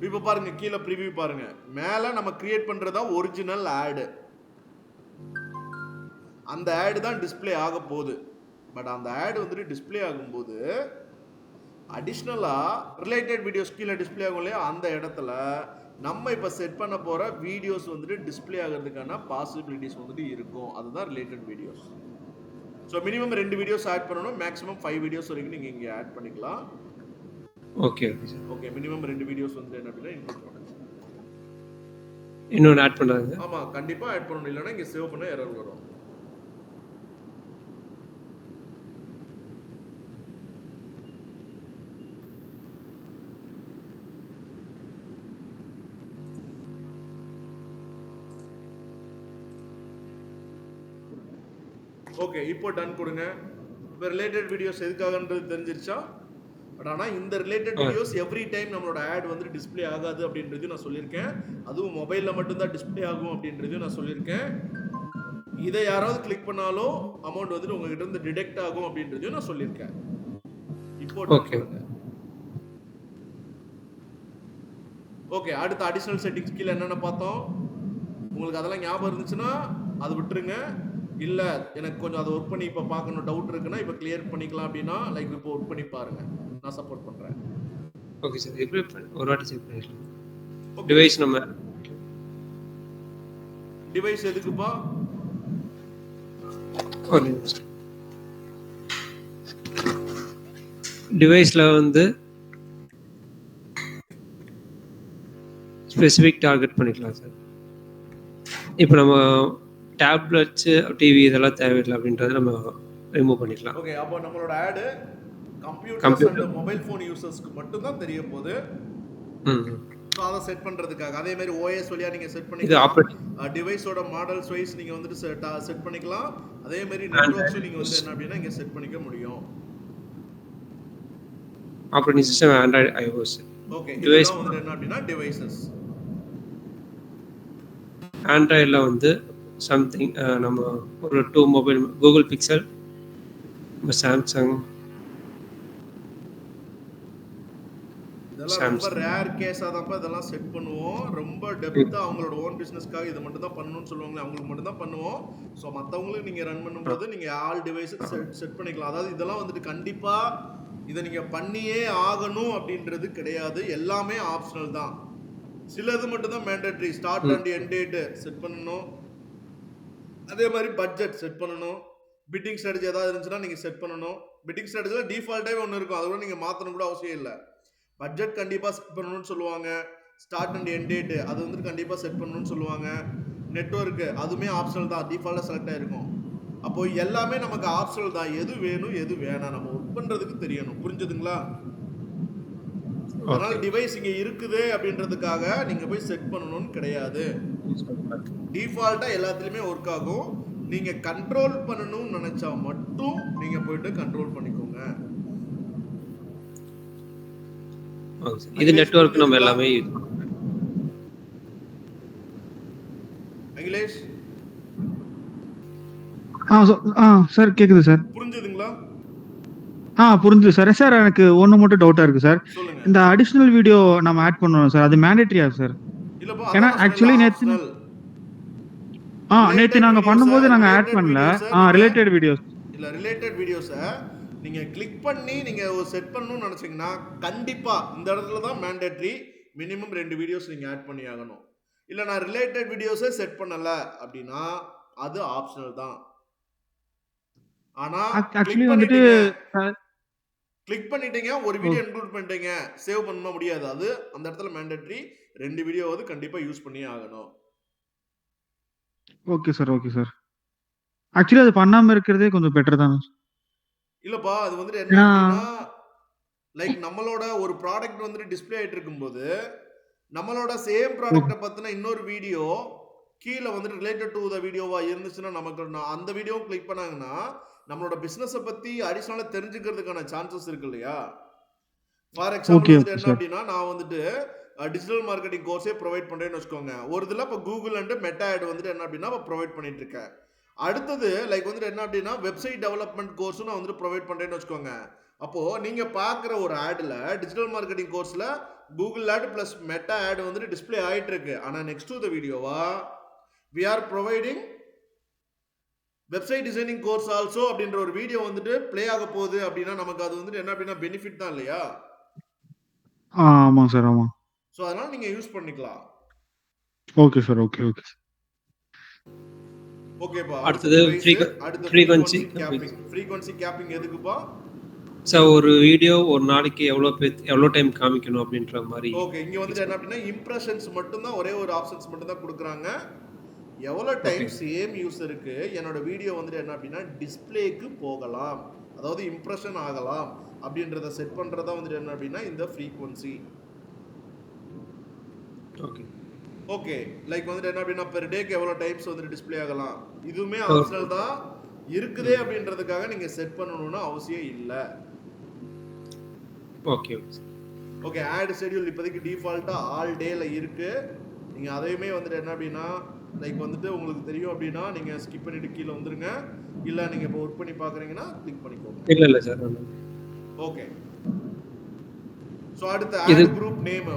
இப்போ பாருங்க, கீழே ப்ரிவியூ பாருங்க, மேல நம்ம கிரியேட் பண்றதா ஒரிஜினல் ஆட். அந்த ஆட் தான் டிஸ்பிளே ஆக போகுது. பட் அந்த ஆட் வந்துட்டு டிஸ்பிளே ஆகும்போது அடிஷ்னலா ரிலேட்டட் வீடியோஸ் கீழே டிஸ்பிளே ஆகும் இல்லையா, அந்த இடத்துல நம்ம இப்போ செட் பண்ண போற வீடியோஸ் வந்துட்டு டிஸ்பிளே ஆகிறதுக்கான பாசிபிலிட்டிஸ் வந்துட்டு இருக்கும். அதுதான் related videos. So minimum 2 videos ad பண்ணணும், மேக்ஸிமம் 5 வீடியோஸ் வரைக்கும் நீங்க இங்கே ஆட் பண்ணிக்கலாம். Okay okay sir. Okay, minimum 2 videos வந்து என்ன அப்படின்னா இன்க்ளூட் பண்ணுங்க. இன்னொன்று ஆட் பண்ணுறாங்க. ஆமா, கண்டிப்பா ஆட் பண்ணணும், இல்லைன்னா இங்கே சேவ் பண்ண எரர் வரும். ஓகே, இப்போ டன் கொடுங்க. இப்போ ரிலேட்டட் வீடியோஸ் எதுக்காகன்றது தெரிஞ்சிருச்சா? பட் ஆனால் இந்த ரிலேட்டட் வீடியோஸ் எவ்ரி டைம் நம்மளோட ஆட் வந்து டிஸ்பிளே ஆகாது அப்படின்றதையும் நான் சொல்லியிருக்கேன். அதுவும் மொபைலில் மட்டும்தான் டிஸ்பிளே ஆகும் அப்படின்றதையும் நான் சொல்லியிருக்கேன். இதை யாராவது கிளிக் பண்ணாலும் அமௌண்ட் வந்துட்டு உங்ககிட்ட இருந்து டிடெக்ட் ஆகும் அப்படின்றதையும் நான் சொல்லியிருக்கேன். இப்போ ஓகே, அடுத்த அடிஷனல் செட்டிங்ஸ் கீழே என்னென்ன பார்த்தோம்? உங்களுக்கு அதெல்லாம் ஞாபகம் இருந்துச்சுன்னா அதை விட்டுருங்க. இல்லை எனக்கு கொஞ்சம் அதை ஒர்க் பண்ணி இப்போ பார்க்கணும் டவுட் இருக்குன்னா இப்போ கிளியர் பண்ணிக்கலாம் அப்படின்னா லைக் இப்போ ஒர்க் பண்ணி பாருங்க, நான் சப்போர்ட் பண்ணுறேன். ஓகே சார், எப்படி ஒரு வாட்டி செக் பண்ணிடலாம். டிவைஸ் நம்ம டிவைஸ் எதுக்குப்பா? டிவைஸில் வந்து ஸ்பெசிஃபிக் டார்கெட் பண்ணிக்கலாம் சார். இப்போ நம்ம டேப்லெட்ஸ் டிவி இதெல்லாம் தேவையில்லை அப்படின்றத நம்ம ரிமூவ் பண்ணிக்கலாம். ஓகே, அப்போ நம்மளோட ஆடு கம்ப்யூட்டர்ஸ் அண்ட் மொபைல் ஃபோன் யூசர்ஸ்க்கு மட்டும் தான் தெரிய போகுது. ஸோ அதை செட் பண்ணுறதுக்காக அதே மாதிரி ஓஎஸ் வழியாக நீங்கள் செட் பண்ணிக்கலாம். டிவைஸோட மாடல்ஸ் வைஸ் நீங்கள் வந்துட்டு செட் பண்ணிக்கலாம். அதே மாதிரி நெட்வொர்க்ஸும் நீங்கள் வந்து என்ன அப்படின்னா இங்கே செட் பண்ணிக்க முடியும். Operating system Android iOS. Okay, device வந்து என்ன அப்படின்னா டிவைசஸ் ஆண்ட்ராய்டில் வந்து சம்திங் நம்ம ஒரு 2 மொபைல் கூகுள் பிக்சல், சாம்சங், இதெல்லாம் ரொம்ப ரேர் கேஸாக தான்ப்பா இதெல்லாம் செட் பண்ணுவோம். ரொம்ப டெப்த்தாக அவங்களோட ஓன் பிஸ்னஸ்க்காக இதை மட்டும் தான் பண்ணணும்னு சொல்லுவாங்களே, அவங்களுக்கு மட்டும் தான் பண்ணுவோம். ஸோ மற்றவங்களுக்கு நீங்கள் ரன் பண்ணும்போது நீங்கள் ஆல் டிவைஸுக்கு செட் பண்ணிக்கலாம். அதாவது இதெல்லாம் வந்துட்டு கண்டிப்பாக இதை நீங்கள் பண்ணியே ஆகணும் அப்படின்றது கிடையாது. எல்லாமே ஆப்ஷனல் தான். சிலது மட்டும் தான் mandatory. Start and end date set பண்ணணும். அதே மாதிரி பட்ஜெட் செட் பண்ணணும். பிட்டிங் ஸ்ட்ராட்டஜி ஏதாவது இருந்துச்சுன்னா நீங்கள் செட் பண்ணணும். பிட்டிங் ஸ்ட்ராட்டஜியில் டிஃபால்ட்டாகவே ஒன்று இருக்கும், அது கூட நீங்கள் மாற்றணும் கூட அவசியம் இல்லை. பட்ஜெட் கண்டிப்பாக செட் பண்ணணும்னு சொல்லுவாங்க. ஸ்டார்ட் அண்ட் எண்ட் டேட்டு அது வந்துட்டு கண்டிப்பாக செட் பண்ணணும்னு சொல்லுவாங்க. நெட்வொர்க்கு அதுவுமே ஆப்ஷனல் தான், டிஃபால்ட்டாக செலக்ட் ஆகிருக்கும். அப்போது எல்லாமே நமக்கு ஆப்ஷனல் தான். எது வேணும் எது வேணாம் நம்ம ஒர்க் பண்ணுறதுக்கு தெரியணும். புரிஞ்சுதுங்களா? அதனால் டிவைஸ் இங்கே இருக்குது அப்படின்றதுக்காக நீங்கள் போய் செட் பண்ணணும்னு கிடையாது. டிஃபால்ட்டாக எல்லாத்துலேயுமே ஒர்க் ஆகும். நீங்கள் கண்ட்ரோல் பண்ணணும்னு நினச்சா மட்டும் நீங்கள் போயிட்டு கண்ட்ரோல் பண்ணிக்கோங்க. இது நெட்வொர்க் நம்ம எல்லாமே யூஸ் பண்ணுவோம். அகிலேஷ் சார் கேக்குது சார். புரிஞ்சுதுங்களா? புரிஞ்சுது சார். சார் எனக்கு ஒன்று மட்டும் டவுட்டா இருக்கு சார். சொல்லுங்க. இந்த அடிஷனல் வீடியோ நம்ம ஆட் பண்ணணும் சார், அது மேண்டேட்டரியா சார்? இல்லப்பா, ஏன்னா ஆக்சுவலி நேற்று நாங்க பண்ணும்போது நாங்க ஆட் பண்ணல. ரிலேட்டட் வீடியோஸ் இல்ல, ரிலேட்டட் வீடியோஸை நீங்க கிளிக் பண்ணி நீங்க செட் பண்ணணும்னு நினைச்சீங்கன்னா கண்டிப்பா இந்த இடத்துல தான் மேண்டேட்ரி. மினிமம் 2 வீடியோஸ் நீங்க ஆட் பண்ணி ஆகணும். இல்ல நான் ரிலேட்டட் வீடியோஸை செட் பண்ணல அப்படின்னா அது ஆப்ஷனல் தான். ஆனா ஆக்சுவலி வந்துட்டு கிளிக் பண்ணிட்டீங்க, ஒரு வீடியோ இன்க்ளூட் பண்ணிட்டீங்க, சேவ் பண்ண முடியாது. அது அந்த இடத்துல மேண்டேட்ரி. 2 வீடியோவாவது கண்டிப்பா யூஸ் பண்ணி ஆகணும். Okay sir, okay sir. Actually அது பண்ணாம இருக்கிறதே கொஞ்சம் பெட்டர் தான். இல்லப்பா, அது வந்துட்டு என்ன அப்படின்னா லைக் நம்மளோட ஒரு ப்ராடக்ட் வந்துட்டு டிஸ்பிளே ஆயிட்டு இருக்கும்போது நம்மளோட சேம் ப்ராடக்ட்டை பத்தின இன்னொரு வீடியோ கீழே வந்துட்டு ரிலேட்டட் டு த வீடியோவா இருந்துச்சுன்னா நமக்கு அந்த வீடியோவும் கிளிக் பண்ணாங்கன்னா நம்மளோட பிசினஸை பத்தி அடிஷனலாக தெரிஞ்சுக்கிறதுக்கான சான்சஸ் இருக்கு இல்லையா? ஃபார் எக்ஸாம்பிள் வந்துட்டு என்ன அப்படின்னா நான் வந்துட்டு டிஜிட்டல் மார்க்கெட்டிங் கோர்ஸே ப்ரொவைட் பண்ணுறேன்னு வச்சுக்கோங்க. ஒரு இதில் இப்போ கூகுள் அண்ட் மெட்டா ஆட் வந்துட்டு என்ன அப்படின்னா ப்ரொவைட் பண்ணிட்டு இருக்கேன். அடுத்தது லைக் வந்துட்டு என்ன அப்படின்னா வெப்சைட் டெவலப்மெண்ட் கோர்ஸும் நான் வந்துட்டு ப்ரொவைட் பண்ணுறேன்னு வச்சுக்கோங்க. அப்போது நீங்கள் பார்க்குற ஒரு ஆடில் டிஜிட்டல் மார்க்கெட்டிங் கோர்ஸில் Google ad plus meta ad வந்துட்டு டிஸ்பிளே ஆகிட்டு இருக்கு. ஆனால் நெக்ஸ்ட் டு த வீடியோவா we are providing website designing course also அப்படின்ற ஒரு வீடியோ வந்துட்டு ப்ளே ஆக போகுது அப்படின்னா நமக்கு அது வந்துட்டு என்ன அப்படின்னா பெனிஃபிட் தான் இல்லையா? ஆமாம் சார், ஆமாம். ஸோ அதனால் நீங்கள் யூஸ் பண்ணிக்கலாம். Okay sir, okay okay. ஓகேப்பா. அடுத்தது ஃப்ரீக்வன்சி கேப்பிங். ஃப்ரீக்வன்சி கேப்பிங் எதுக்குப்பா? சார் ஒரு வீடியோ ஒரு நாளைக்கு எவ்வளோ டைம் காமிக்கணும் அப்படின்ற மாதிரி. ஓகே, இங்கே வந்துட்டு என்ன அப்படின்னா இம்ப்ரெஷன்ஸ் மட்டும்தான், ஒரே ஒரு ஆப்ஷன்ஸ் மட்டும் தான் கொடுக்குறாங்க. எவ்வளோ டைம் சேம் யூஸருக்கு என்னோட வீடியோ வந்துட்டு என்ன அப்படின்னா டிஸ்பிளேக்கு போகலாம், அதாவது இம்ப்ரெஷன் ஆகலாம் அப்படின்றத செட் பண்ணுறதா வந்துட்டு என்ன அப்படின்னா இந்த ஃப்ரீக்வன்சி. ஓகே ஓகே, லைக் வந்துட்டு என்ன அப்படின்னா பெர் டேக்கு எவ்வளோ டைம்ஸ் வந்துட்டு டிஸ்பிளே ஆகலாம், இதுவுமே ஆப்ஷனல் தான். இருக்குதே அப்படின்றதுக்காக நீங்கள் செட் பண்ணணும்னு அவசியம் இல்லை. Okay okay sir. Okay, ad schedule இப்போதைக்கு டிஃபால்ட்டாக ஆல் டேல இருக்கு. நீங்கள் அதையுமே வந்துட்டு என்ன அப்படின்னா லைக் வந்துட்டு உங்களுக்கு தெரியும் அப்படின்னா நீங்கள் ஸ்கிப் பண்ணிட்டு கீழே வந்துருங்க. இல்லை நீங்கள் இப்போ ஒர்க் பண்ணி பார்க்குறீங்கன்னா கிளிக் பண்ணிக்கோங்க. இல்லை சார். ஓகே, ஸோ அடுத்து இது ஆட் குரூப் நேம்.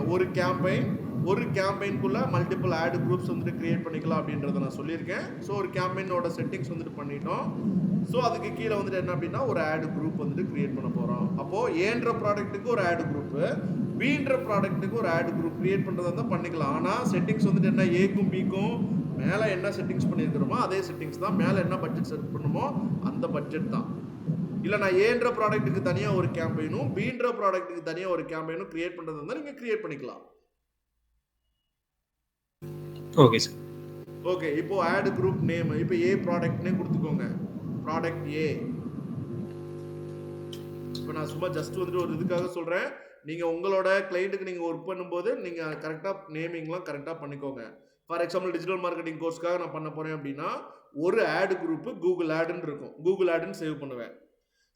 ஒரு கேம்பெயின்குள்ள மல்டிபிள் ஆட் குரூப்ஸ் வந்துட்டு கிரியேட் பண்ணிக்கலாம் அப்படின்றத நான் சொல்லியிருக்கேன். ஸோ ஒரு கேம்பெயினோட செட்டிங்ஸ் வந்துட்டு பண்ணிட்டோம். ஸோ அதுக்கு கீழே வந்துட்டு என்ன அப்படின்னா ஒரு ஆட் குரூப் வந்துட்டு கிரியேட் பண்ண போகிறோம். அப்போது ஏன்ற ப்ராடக்ட்டுக்கு ஒரு ஆட் குரூப்பு, பீன்ற ப்ராடக்ட்டுக்கு ஒரு ஆட் குரூப் கிரியேட் பண்ணுறதா தான் பண்ணிக்கலாம். ஆனால் செட்டிங்ஸ் வந்துட்டு என்ன, ஏக்கும் பிக்கும் மேலே என்ன செட்டிங்ஸ் பண்ணியிருக்கிறோமோ அதே செட்டிங்ஸ் தான், மேலே என்ன பட்ஜெட் செட் பண்ணுமோ அந்த பட்ஜெட் தான். இல்லை நான் ஏன்ற ப்ராடக்ட்டுக்கு தனியாக ஒரு கேம்பெயினும் பீன்ற ப்ராடக்ட்டுக்கு தனியாக ஒரு கேம்பெயினும் கிரியேட் பண்ணுறதா இருந்தால் நீங்கள் கிரியேட் பண்ணிக்கலாம். Okay sir. ஓகே, இப்போ ஆட் குரூப் நேம் இப்போ ஏ ப்ராடக்ட்னே கொடுத்துக்கோங்க. ப்ராடக்ட் ஏ. இப்போ நான் சும்மா ஜஸ்ட் வந்துட்டு ஒரு இதுக்காக சொல்கிறேன். நீங்கள் உங்களோட கிளைண்ட்டுக்கு நீங்கள் ஒர்க் பண்ணும்போது நீங்கள் கரெக்டாக நேமிங்லாம் கரெக்டாக பண்ணிக்கோங்க. ஃபார் எக்ஸாம்பிள் டிஜிட்டல் மார்க்கெட்டிங் கோர்ஸ்க்காக நான் பண்ண போகிறேன் அப்படின்னா ஒரு ஆட் குரூப்பு கூகுள் ஆடுன்னு இருக்கும், கூகுள் ஆடுன்னு சேவ் பண்ணுவேன்.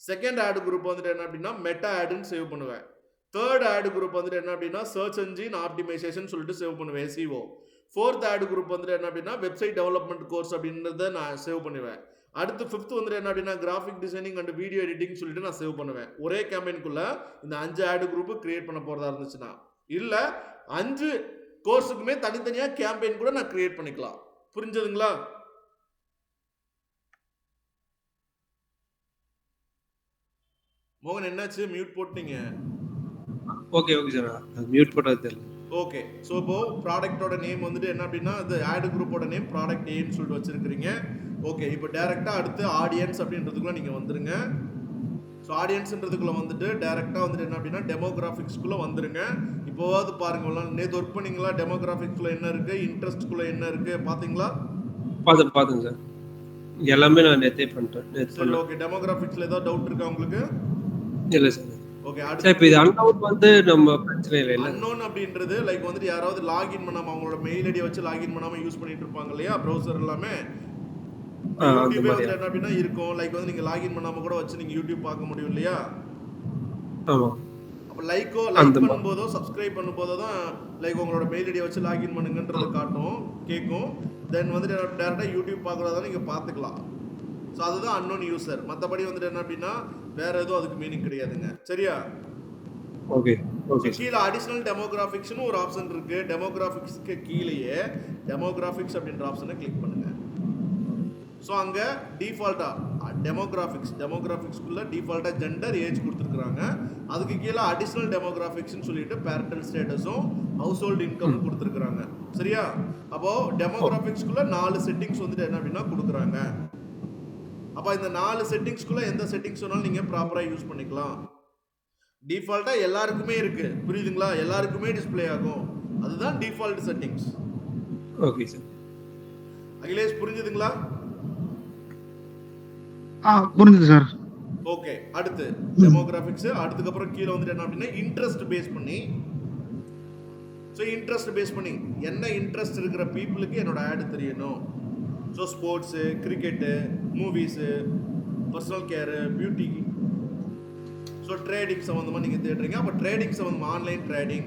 செகண்ட் ஆட் குரூப் வந்துட்டு என்ன அப்படின்னா மெட்டா ஆடுன்னு சேவ் பண்ணுவேன். தேர்ட் ஆட் குரூப் வந்துட்டு என்ன அப்படின்னா சர்ச் என்ஜின் ஆப்டிமைசேஷன் சொல்லிட்டு சேவ் பண்ணுவேன், SEO. ஃபோர்த் ஆட் குரூப் வந்துட்டு என்ன அப்படின்னா வெப்சைட் டெவலப்மெண்ட் கோர்ஸ் அப்படின்றத நான் சேவ் பண்ணுவேன். அடுத்து ஃபிஃப்த் வந்துட்டு என்ன அப்படின்னா graphic designing and video editing சொல்லிட்டு நான் சேவ் பண்ணுவேன். ஒரே கேம்பெயின்குள்ள இந்த 5 ஆட் குரூப் கிரியேட் பண்ண போறதா இருந்துச்சுன்னா, இல்ல 5 கோர்ஸுக்குமே தனித்தனியா கேம்பெயின் கூட நான் கிரியேட் பண்ணிக்கலாம். புரிஞ்சதுங்களா? மோகன் என்னாச்சு, மியூட் போட்டீங்க? ஓகே ஓகே சார், மியூட் போட்டது தெரியல. ஓகே, ஸோ இப்போ ப்ராடக்டோட நேம் வந்துட்டு என்ன அப்படின்னா அது ஆட் குரூப்போட நேம் ப்ராடக்ட் ஏன்னு சொல்லிட்டு வச்சிருக்கிறீங்க. ஓகே, இப்போ டைரெக்டாக அடுத்து ஆடியன்ஸ் அப்படின்றதுக்குள்ள நீங்கள் வந்துருங்க. ஸோ ஆடியன்ஸ்ன்றதுக்குள்ள வந்துட்டு டைரெக்டாக வந்துட்டு என்ன அப்படின்னா டெமோகிராஃபிக்ஸ்குள்ளே வந்துருங்க. இப்போவாது பாருங்க, நேற்று ஒர்க் பண்ணீங்களா? டெமோகிராஃபிக்ஸ்குள்ள என்ன இருக்குது, இன்ட்ரெஸ்ட்குள்ளே என்ன இருக்குது பார்த்தீங்களா? பார்த்துங்க சார், எல்லாமே நான் நேற்றே பண்ணிட்டேன். சரி, ஓகே. டெமோகிராஃபிக்ஸில் ஏதாவது டவுட் இருக்கா உங்களுக்கு? இல்லை சார். ஓகே, அடுத்து இப்போ இது அன்னவுன் வந்து நம்ம பிரச்சனை இல்லை. அன்னோன் அப்படின்றது லைக் வந்துட்டு யாராவது லாகின் பண்ணாமல் அவங்களோட மெயில் ஐடியை வச்சு லாகின் பண்ணாமல் யூஸ் பண்ணிட்டு இருப்பாங்க இல்லையா, ப்ரௌசர் எல்லாமே. யூடியூபே வந்து என்ன அப்படின்னா இருக்கும், லைக் வந்து நீங்கள் லாகின் பண்ணாமல் கூட வச்சு நீங்கள் யூடியூப் பார்க்க முடியும் இல்லையா? ஆமாம். அப்போ லைக் பண்ணும்போதோ சப்ஸ்கிரைப் பண்ணும்போதோ தான் லைக் உங்களோட மெயில் ஐடியை வச்சு லாகின் பண்ணுங்கன்றது காட்டும், கேட்கும். தென் வந்துட்டு டேரெக்டாக யூடியூப் பார்க்குறதா நீங்கள் பார்த்துக்கலாம். ஸோ அதுதான் அன்னோன் யூசர். மற்றபடி வந்துட்டு என்ன அப்படின்னா வேற எதுவும் அதுக்கு மீனிங் கிடையாதுங்க. சரியா? Okay okay. கீழே அடிஷனல் டெமோகிராஃபிக்ஸ்னு ஒரு ஆப்ஷன் இருக்கு. டெமோகிராஃபிக்ஸ்க்கு கீழேயே டெமோகிராஃபிக்ஸ் அப்படின்ற ஆப்ஷனை கிளிக் பண்ணுங்க. ஸோ அங்கே டிஃபால்ட்டாக டெமோகிராஃபிக்ஸ்க்குள்ள டிஃபால்ட்டாக ஜெண்டர், ஏஜ் கொடுத்துருக்குறாங்க. அதுக்கு கீழே அடிஷனல் டெமோகிராஃபிக்ஸ்னு சொல்லிட்டு பேரண்டல் ஸ்டேட்டஸும் ஹவுஸ் ஹோல்டு இன்கமும் கொடுத்துருக்குறாங்க. சரியா? அப்போது டெமோகிராஃபிக்ஸ்க்குள்ள 4 செட்டிங்ஸ் வந்துட்டு என்ன அப்படின்னா கொடுக்குறாங்க. அப்போ இந்த 4 செட்டிங்ஸ்க்குள்ள எந்த செட்டிங்ஸ் வேணாலும் நீங்கள் ப்ராப்பராக யூஸ் பண்ணிக்கலாம். டிஃபால்ட்டாக எல்லாருக்குமே இருக்கு, புரியுதுங்களா? எல்லாருக்குமே டிஸ்பிளே ஆகும், அதுதான் default settings. Okay sir. Akhilesh புரிஞ்சுதுங்களா? புரிஞ்சுது சார். ஓகே, அடுத்து டெமோகிராஃபிக்ஸ். அடுத்துக்கப்புறம் கீழே வந்துட்டு என்ன அப்படின்னா இன்ட்ரெஸ்ட் பேஸ் பண்ணி. ஸோ இன்ட்ரெஸ்ட் பேஸ் பண்ணி என்ன இன்ட்ரெஸ்ட் இருக்கிற பீப்புளுக்கு என்னோட ஆடு தெரியணும். So sports, cricket, movies, personal care, beauty, so trading சம்மந்தமாக நீங்கள் தேடுறீங்க. அப்போ ட்ரேடிங் சம்மந்தமாக ஆன்லைன் ட்ரேடிங்.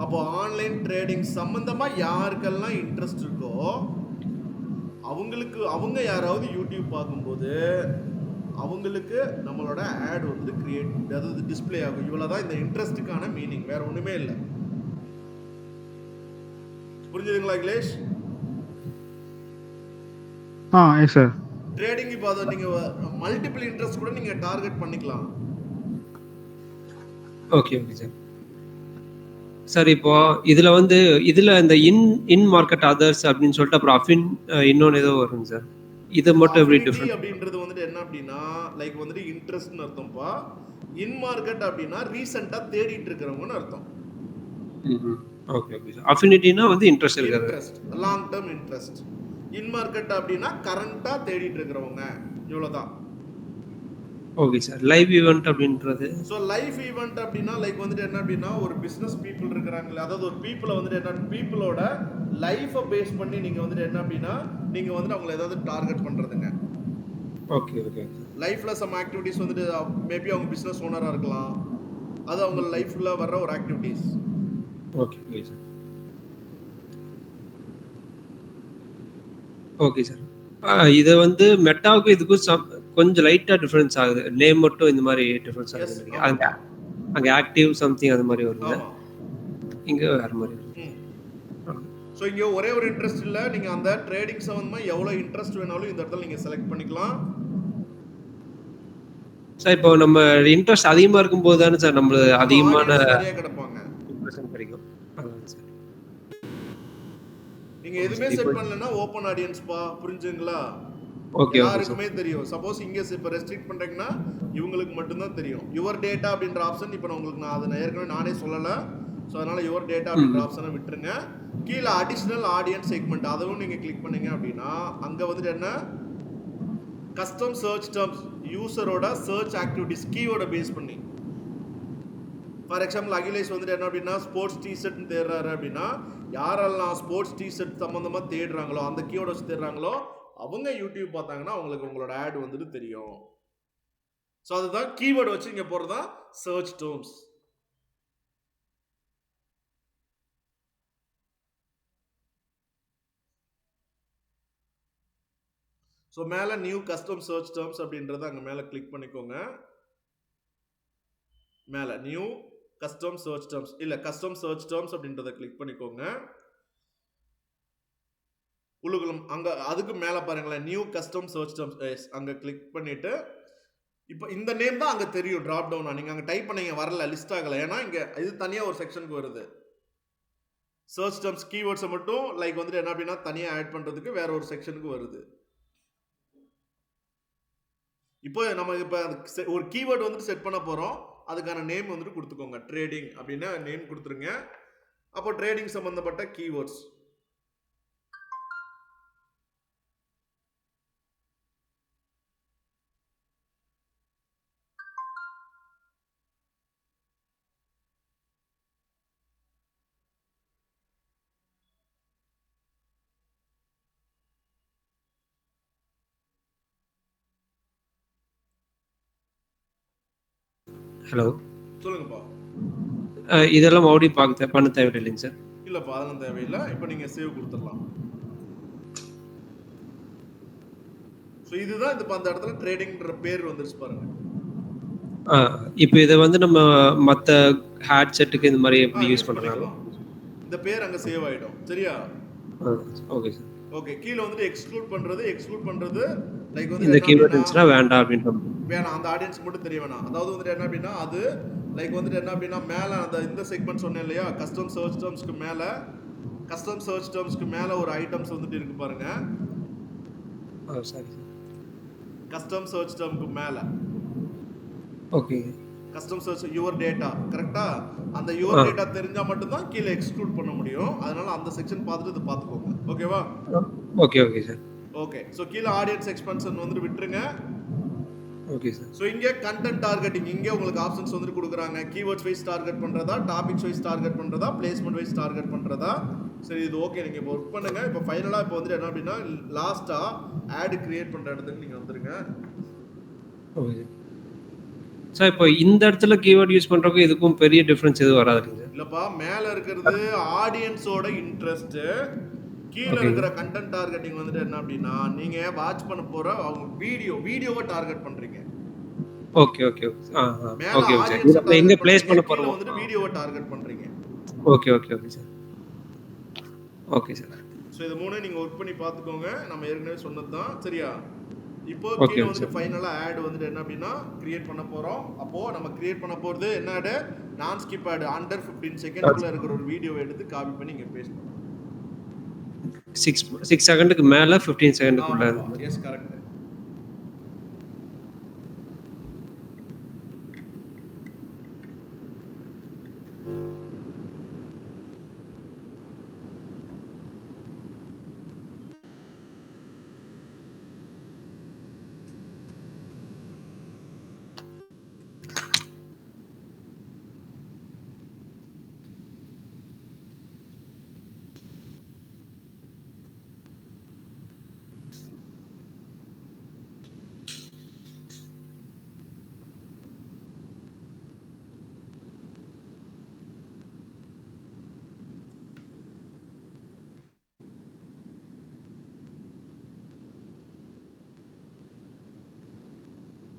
அப்போ ஆன்லைன் ட்ரேடிங் சம்மந்தமாக யாருக்கெல்லாம் இன்ட்ரெஸ்ட் இருக்கோ அவங்க யாராவது யூடியூப் பார்க்கும்போது அவங்களுக்கு நம்மளோட ஆட் வந்து கிரியேட், அதாவது டிஸ்பிளே ஆகும். இவ்வளோதான் இந்த இன்ட்ரெஸ்ட்டுக்கான மீனிங், வேற ஒன்றுமே இல்லை. புரிஞ்சுதுங்களா அகிலேஷ்? Yes sir. ட்ரேடிங் இப்போ அதை நீங்கள் மல்டிபிள் இன்ட்ரெஸ்ட் கூட நீங்கள் டார்கெட் பண்ணிக்கலாம். Okay okay sir. சார் இப்போ இதில் இந்த இன் மார்க்கெட் அதர்ஸ் அப்படின்னு சொல்லிட்டு அப்புறம் அஃபின் இன்னொன்று ஏதோ வருங்க சார். இது மட்டும் எப்படி டிஃபரெண்ட் அப்படின்றது வந்துட்டு என்ன அப்படின்னா லைக் வந்துட்டு இன்ட்ரெஸ்ட்னு அர்த்தம்ப்பா. இன் மார்க்கெட் அப்படின்னா ரீசெண்டாக தேடிட்டு இருக்கிறவங்கன்னு அர்த்தம். Okay okay sir. அஃபினிட்டினா வந்து இன்ட்ரெஸ்ட் இருக்காது, இன்ட்ரெஸ்ட், லாங் டேர்ம் இன்ட்ரெஸ்ட். இன் மார்க்கெட் அப்படின்னா கரண்டாக தேடிட்டு இருக்கிறவங்க, இவ்வளோதான். Okay sir. லைவ் ஈவெண்ட் அப்படின்றது, ஸோ லைவ் ஈவெண்ட் அப்படின்னா லைக் வந்துட்டு என்ன அப்படின்னா ஒரு பிஸ்னஸ் பீப்புள் இருக்கிறாங்களே, அதாவது ஒரு பீப்புளை வந்துட்டு என்ன பீப்புளோட லைஃபை பேஸ் பண்ணி நீங்கள் வந்துட்டு என்ன அப்படின்னா நீங்கள் வந்துட்டு அவங்களை ஏதாவது டார்கெட் பண்ணுறதுங்க. Okay okay. லைஃப்பில் சம் ஆக்டிவிட்டிஸ் வந்துட்டு மேபி அவங்க பிஸ்னஸ் ஓனராக இருக்கலாம், அது அவங்க லைஃப்ல வர்ற ஒரு activities. Okay sir. Okay sir. இது வந்து மெட்டாவுக்கும் இதுக்கும் கொஞ்சம் லைட்டா டிஃபரன்ஸ் ஆகுது. நேம் மட்டும் இந்த மாதிரி டிஃபரன்ஸ் ஆகுது எஸ், நினைக்கிறேன். அங்க ஆக்டிவ் சம்திங் அது மாதிரி வருது. ஆமா. இங்க வேற மாதிரி வருது. ஸோ இங்கே ஒரே ஒரு இன்ட்ரெஸ்ட் இல்லை, நீங்கள் அந்த ட்ரேடிங் சம்மந்தமாக எவ்வளோ இன்ட்ரெஸ்ட் வேணாலும் இந்த இடத்துல நீங்கள் செலக்ட் பண்ணிக்கலாம். சார் இப்போ நம்ம இன்ட்ரெஸ்ட் அதிகமாக இருக்கும்போது தானே சார் நம்மளுக்கு அதிகமான நிறைய கிடைப்பாங்க, இம்ப்ரெஷன் கிடைக்கும். சார் நீங்கள் எதுவுமே செட் பண்ணலன்னா ஓப்பன் ஆடியன்ஸ்பா, புரிஞ்சுங்களா? ஓகே, யாருக்குமே தெரியும். சப்போஸ் இங்கே இப்போ ரெஸ்ட்ரிக்ட் பண்ணுறீங்கன்னா இவங்களுக்கு மட்டும்தான் தெரியும். யுவர் டேட்டா அப்படின்ற ஆப்ஷன் இப்போ உங்களுக்கு நான் அதை ஏற்கனவே நானே சொல்லலை. ஸோ அதனால் யுவர் டேட்டா அப்படின்ற ஆப்ஷனை விட்டுருங்க. கீழே அடிஷ்னல் ஆடியன்ஸ் செக்மெண்ட் அதுவும் நீங்கள் கிளிக் பண்ணீங்க அப்படின்னா அங்கே வந்துட்டு என்ன, கஸ்டம் சர்ச் டர்ம்ஸ், யூசரோட சர்ச் ஆக்டிவிட்டிஸ் கீவேர்டை பேஸ் பண்ணி. ஃபார் எக்ஸாம்பிள் அகிலேஷ் வந்துட்டு என்ன அப்படின்னா ஸ்போர்ட்ஸ் டிஷர்ட்னு தேடுறாரு அப்படின்னா யாரெல்லாம் ஸ்போர்ட்ஸ் டிஷர்ட் சம்மந்தமாக தேடுறாங்களோ அந்த கீவேர்டை வச்சு தேடுறாங்களோ அவங்க யூடியூப் பார்த்தாங்கன்னா அவங்களுக்கு உங்களோட ஆட் வந்துட்டு தெரியும். ஸோ அதுதான் கீவேர்டு வச்சு இங்கே போகிறது தான் சர்ச் டேர்ம்ஸ். ஸோ மேலே நியூ கஸ்டம் சர்ச் டேர்ம்ஸ் அப்படின்றத அங்கே மேலே கிளிக் பண்ணிக்கோங்க. மேலே நியூ கஸ்டம் சர்ச் டேர்ம்ஸ் இல்லை கஸ்டம் சர்ச் டேர்ம்ஸ் அப்படின்றத கிளிக் பண்ணிக்கோங்க. உலகம் அங்கே அதுக்கு மேலே பாருங்களேன், நியூ கஸ்டம் சர்ச் டேர்ம்ஸ் அங்கே கிளிக் பண்ணிவிட்டு இப்போ இந்த நேம் தான் அங்கே தெரியும் ட்ராப் டவுனா. நீங்கள் அங்கே டைப் பண்ணீங்க வரல, லிஸ்ட் ஆகலை, ஏன்னா இங்கே இது தனியாக ஒரு செக்ஷனுக்கு வருது. சர்ச் டேர்ம்ஸ் கீவேர்ட்ஸை மட்டும் லைக் வந்துட்டு என்ன அப்படின்னா தனியாக ஆட் பண்ணுறதுக்கு வேற ஒரு செக்ஷனுக்கு வருது. இப்போ நம்ம இப்போ ஒரு கீவேர்டு வந்துட்டு செட் பண்ண போகிறோம், அதுக்கான நேம் வந்துட்டு கொடுத்துக்கோங்க. ட்ரேடிங் அப்படின்னு நேம் கொடுத்துருங்க. அப்போ ட்ரேடிங் சம்மந்தப்பட்ட கீவேர்ட்ஸ். ஹலோ, சொல்லுங்கப்பா. இதெல்லாம் மறுபடியும் பண்ண தேவையில்லைங்க சார்? இல்லைப்பா, அதெல்லாம் தேவையில்லை. இப்போ நீங்கள் சேவ் கொடுத்துடலாம். ஸோ இதுதான் இந்த அந்த இடத்துல ட்ரேடிங்ன்ற பேர் வந்துருச்சு பாருங்க. இப்போ இதை வந்து நம்ம மற்ற ஹேட் செட்டுக்கு இந்த மாதிரி எப்படி யூஸ் பண்ணலாம்? இந்த பேர் அங்கே சேவ் ஆகிடும். சரியா? Okay sir. ஓகே, கீழே வந்துட்டு எக்ஸ்க்ளூட் பண்ணுறது லைக் வந்து இந்த கீவேர்ட் இருந்துச்சுன்னா வேண்டாம் அப்படின்ற வேணாம், அந்த ஆடியன்ஸ்க்கு மட்டும் தெரிய வேணாம். அதாவது வந்துட்டு என்ன அப்படின்னா அது லைக் வந்துட்டு என்ன அப்படின்னா மேலே அந்த இந்த செக்மெண்ட் சொன்னேன் இல்லையா, கஸ்டம் சர்ச் டேர்ம்ஸ்க்கு மேலே ஒரு ஐட்டம்ஸ் வந்துட்டு இருக்கு பாருங்க. சரி, கஸ்டம் சர்ச் டேர்ம்க்கு மேலே okay, custom search your data, கரெக்டா? அந்த யுவர் டேட்டா தெரிஞ்சா மட்டும்தான் கீழே எக்ஸ்க்ளூட் பண்ண முடியும். அதனால அந்த செக்ஷன் பார்த்துட்டு இது பார்த்துக்கோங்க. ஓகேவா? Okay sir. ஓகே, ஸோ கீழே ஆடியன்ஸ் எக்ஸ்பென்ஷன் வந்துட்டு விட்டுருங்க. Okay sir. ஸோ இங்கே கண்டென்ட் டார்கெட்டிங், இங்கே உங்களுக்கு ஆப்ஷன்ஸ் வந்துட்டு கொடுக்குறாங்க. கீவேர்ட்ஸ் வைஸ் டார்கெட் பண்ணுறதா, டாபிக்ஸ் வைஸ் டார்கெட் பண்ணுறதா, பிளேஸ்மெண்ட் வைஸ் டார்கெட் பண்ணுறதா. சரி, இது ஓகே, நீங்கள் இப்போ ஒர்க் பண்ணுங்க. இப்போ ஃபைனலாக இப்போ வந்துட்டு என்ன அப்படின்னா லாஸ்ட்டாக ஆட் கிரியேட் பண்ணுற இடத்துக்கு நீங்கள் வந்துருங்க. Okay sir. இப்போ இந்த இடத்துல கீவேர்ட் யூஸ் பண்ணுறதுக்கு இதுக்கும் பெரிய டிஃப்ரென்ஸ் எதுவும் வராது இல்லைப்பா, மேலே இருக்கிறது ஆடியன்ஸோட இன்ட்ரெஸ்ட், கீழே இருக்கிற கண்டென்ட் டார்கெட்டிங் வந்துட்டு என்ன அப்படின்னா நீங்க வாட்ச் பண்ண போற அவங்க வீடியோவை டார்கெட் பண்றீங்க. Okay sir. எங்க பிளேஸ் பண்ண போறோம் வந்துட்டு வீடியோவை டார்கெட் பண்றீங்க. Okay sir. Okay sir. So இது மூணு நீங்க வர்க் பண்ணி பாத்துக்கோங்க. நம்ம ஏற்கனவே சொன்னதுதான். சரியா? இப்போ கீழ வந்து ஃபைனலா ஆட் வந்துட்டு என்ன அப்படின்னா கிரியேட் பண்ண போறோம். அப்போ நம்ம கிரியேட் பண்ண போறது என்ன ஆட்? நான் ஸ்கிப் ஆட். அண்டர் 15 செகண்ட்க்குள்ள இருக்கிற ஒரு வீடியோவை எடுத்து காப்பி பண்ணி இங்க பேஸ்ட் பண்ணுங்க. 6 செகண்டுக்கு மேல 15 செகண்டுக்குள்ள. Yes, correct.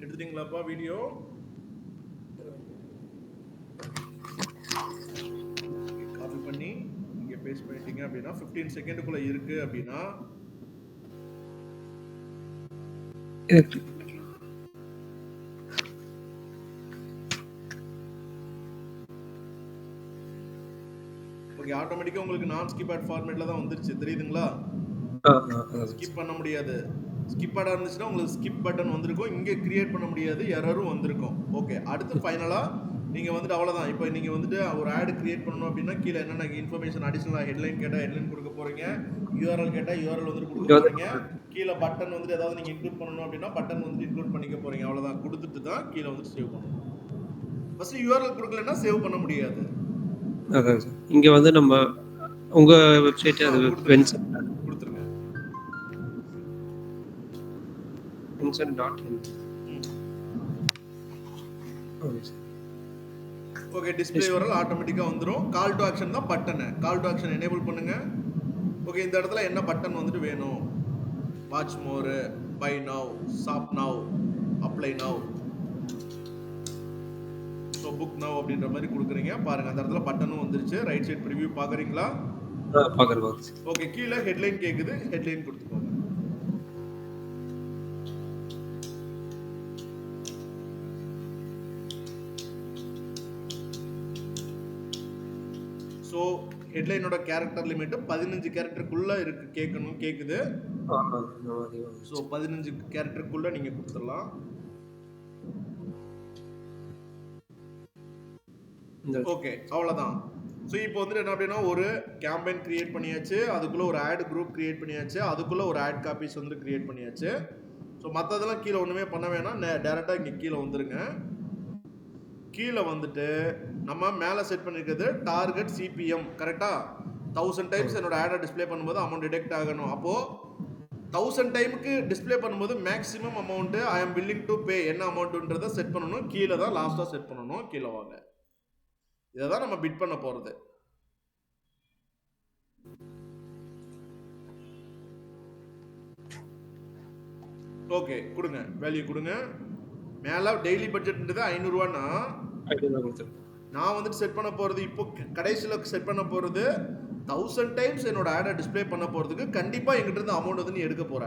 எடுத்துட்டீங்களாப்பா வீடியோ? காப்பி பண்ணி இங்கே பேஸ்ட் பண்ணிட்டீங்க அப்படின்னா 15 செகண்டுக்குள்ள இருக்கு அப்படின்னா ஓகே, ஆட்டோமேட்டிக்கா உங்களுக்கு நான் ஸ்கிப் ஃபார்மேட்ல தான் வந்துருச்சு, தெரியுதுங்களா? ஸ்கிப் பண்ண முடியாது. ஸ்கிப் ஆடா இருந்துச்சுன்னா உங்களுக்கு ஸ்கிப் பட்டன் வந்திருக்கும், இங்கே கிரியேட் பண்ண முடியாது, எரரும் வந்திருக்கும். ஓகே, அடுத்து ஃபைனலா நீங்க வந்துட்டு அவ்வளவுதான். இப்போ நீங்க வந்துட்டு ஒரு ஆட் கிரியேட் பண்ணணும் அப்படின்னா கீழே என்னென்ன இன்ஃபர்மேஷன் அடிஷனலா ஹெட்லைன் கேட்டா ஹெட்லைன் கொடுக்க போறீங்க, யூஆர்எல் கேட்டா யூஆர்எல் வந்துட்டு கொடுக்க போறீங்க, கீழே பட்டன் வந்துட்டு ஏதாவது நீங்க இன்க்ளூட் பண்ணணும் அப்படின்னா பட்டன் வந்துட்டு இன்க்ளூட் பண்ணிக்க போறீங்க. அவ்வளவுதான், கொடுத்துட்டு தான் கீழே வந்துட்டு சேவ் பண்ணணும். ஃபர்ஸ்ட் யூஆர்எல் கொடுக்கலன்னா சேவ் பண்ண முடியாது. அதான் சார், இங்க வந்து நம்ம உங்க வெப்சைட் அது வென்சன் கொடுத்துருங்க. vincent.in. ஓகே, டிஸ்ப்ளே URL ஆட்டோமேட்டிக்கா வந்துரும். கால் டு ஆக்ஷன் தான் button. Call to action enable பண்ணுங்க. ஓகே, இந்த இடத்துல என்ன பட்டன் வந்துட்டு வேணும்? Watch more, buy now, shop now, apply now, so book now அப்படின்ற மாதிரி கொடுக்குறீங்க. பாருங்க, அந்த இடத்துல பட்டனும் வந்துருச்சு. ரைட் சைட் ப்ரிவியூ பார்க்குறீங்களா? பார்க்குறேன். ஓகே, கீழே ஹெட்லைன் கேட்குது, ஹெட்லைன் கொடுத்துக்கோங்க. ஸோ ஹெட்லைனோட கேரக்டர் லிமிட் 15 கேரக்டருக்குள்ள இருக்கு, கேட்குது. ஸோ 15 கேரக்டருக்குள்ள நீங்க கொடுத்துடலாம். ஓகே, அவ்வளோதான். ஸோ இப்போ வந்துட்டு என்ன அப்படின்னா ஒரு கேம்பெயின் கிரியேட் பண்ணியாச்சு, அதுக்குள்ள ஒரு ஆட் குரூப் கிரியேட் பண்ணியாச்சு, அதுக்குள்ள ஒரு ஆட் காப்பீஸ் வந்து கிரியேட் பண்ணியாச்சு. ஸோ மற்றதெல்லாம் கீழே ஒன்றுமே பண்ண வேணாம், டேரெக்டாக இங்கே கீழே வந்துருங்க. கீழே வந்துட்டு நம்ம மேலே செட் பண்ணிருக்கிறது டார்கெட் சிபிஎம். கரெக்டாக 1000 டைம்ஸ் என்னோட ஆடை டிஸ்பிளே பண்ணும்போது அமௌண்ட் டிடெக்ட் ஆகணும். அப்போது 1000 டைமுக்கு டிஸ்பிளே பண்ணும்போது மேக்ஸிமம் அமௌண்ட்டு ஐ ஆம் வில்லிங் டு பே என்ன அமௌண்ட்டுன்றதை செட் பண்ணணும். கீழே தான் லாஸ்ட்டாக செட் பண்ணணும். கீழே வாங்க, இதை தான் நம்ம பிட் பண்ண போகிறது. ஓகே, கொடுங்க, வேல்யூ கொடுங்க. மேலே டெய்லி பட்ஜெட்ன்றது 500 ரூபான்னா நான் வந்துட்டு செட் பண்ண போகிறது, இப்போ கடைசியில் செட் பண்ண போகிறது 1000 டைம்ஸ் என்னோட ஆடை டிஸ்பிளே பண்ண போகிறதுக்கு கண்டிப்பாக எங்கிட்ட இருந்து அமௌண்ட் வந்து நீ எடுக்க போகிற.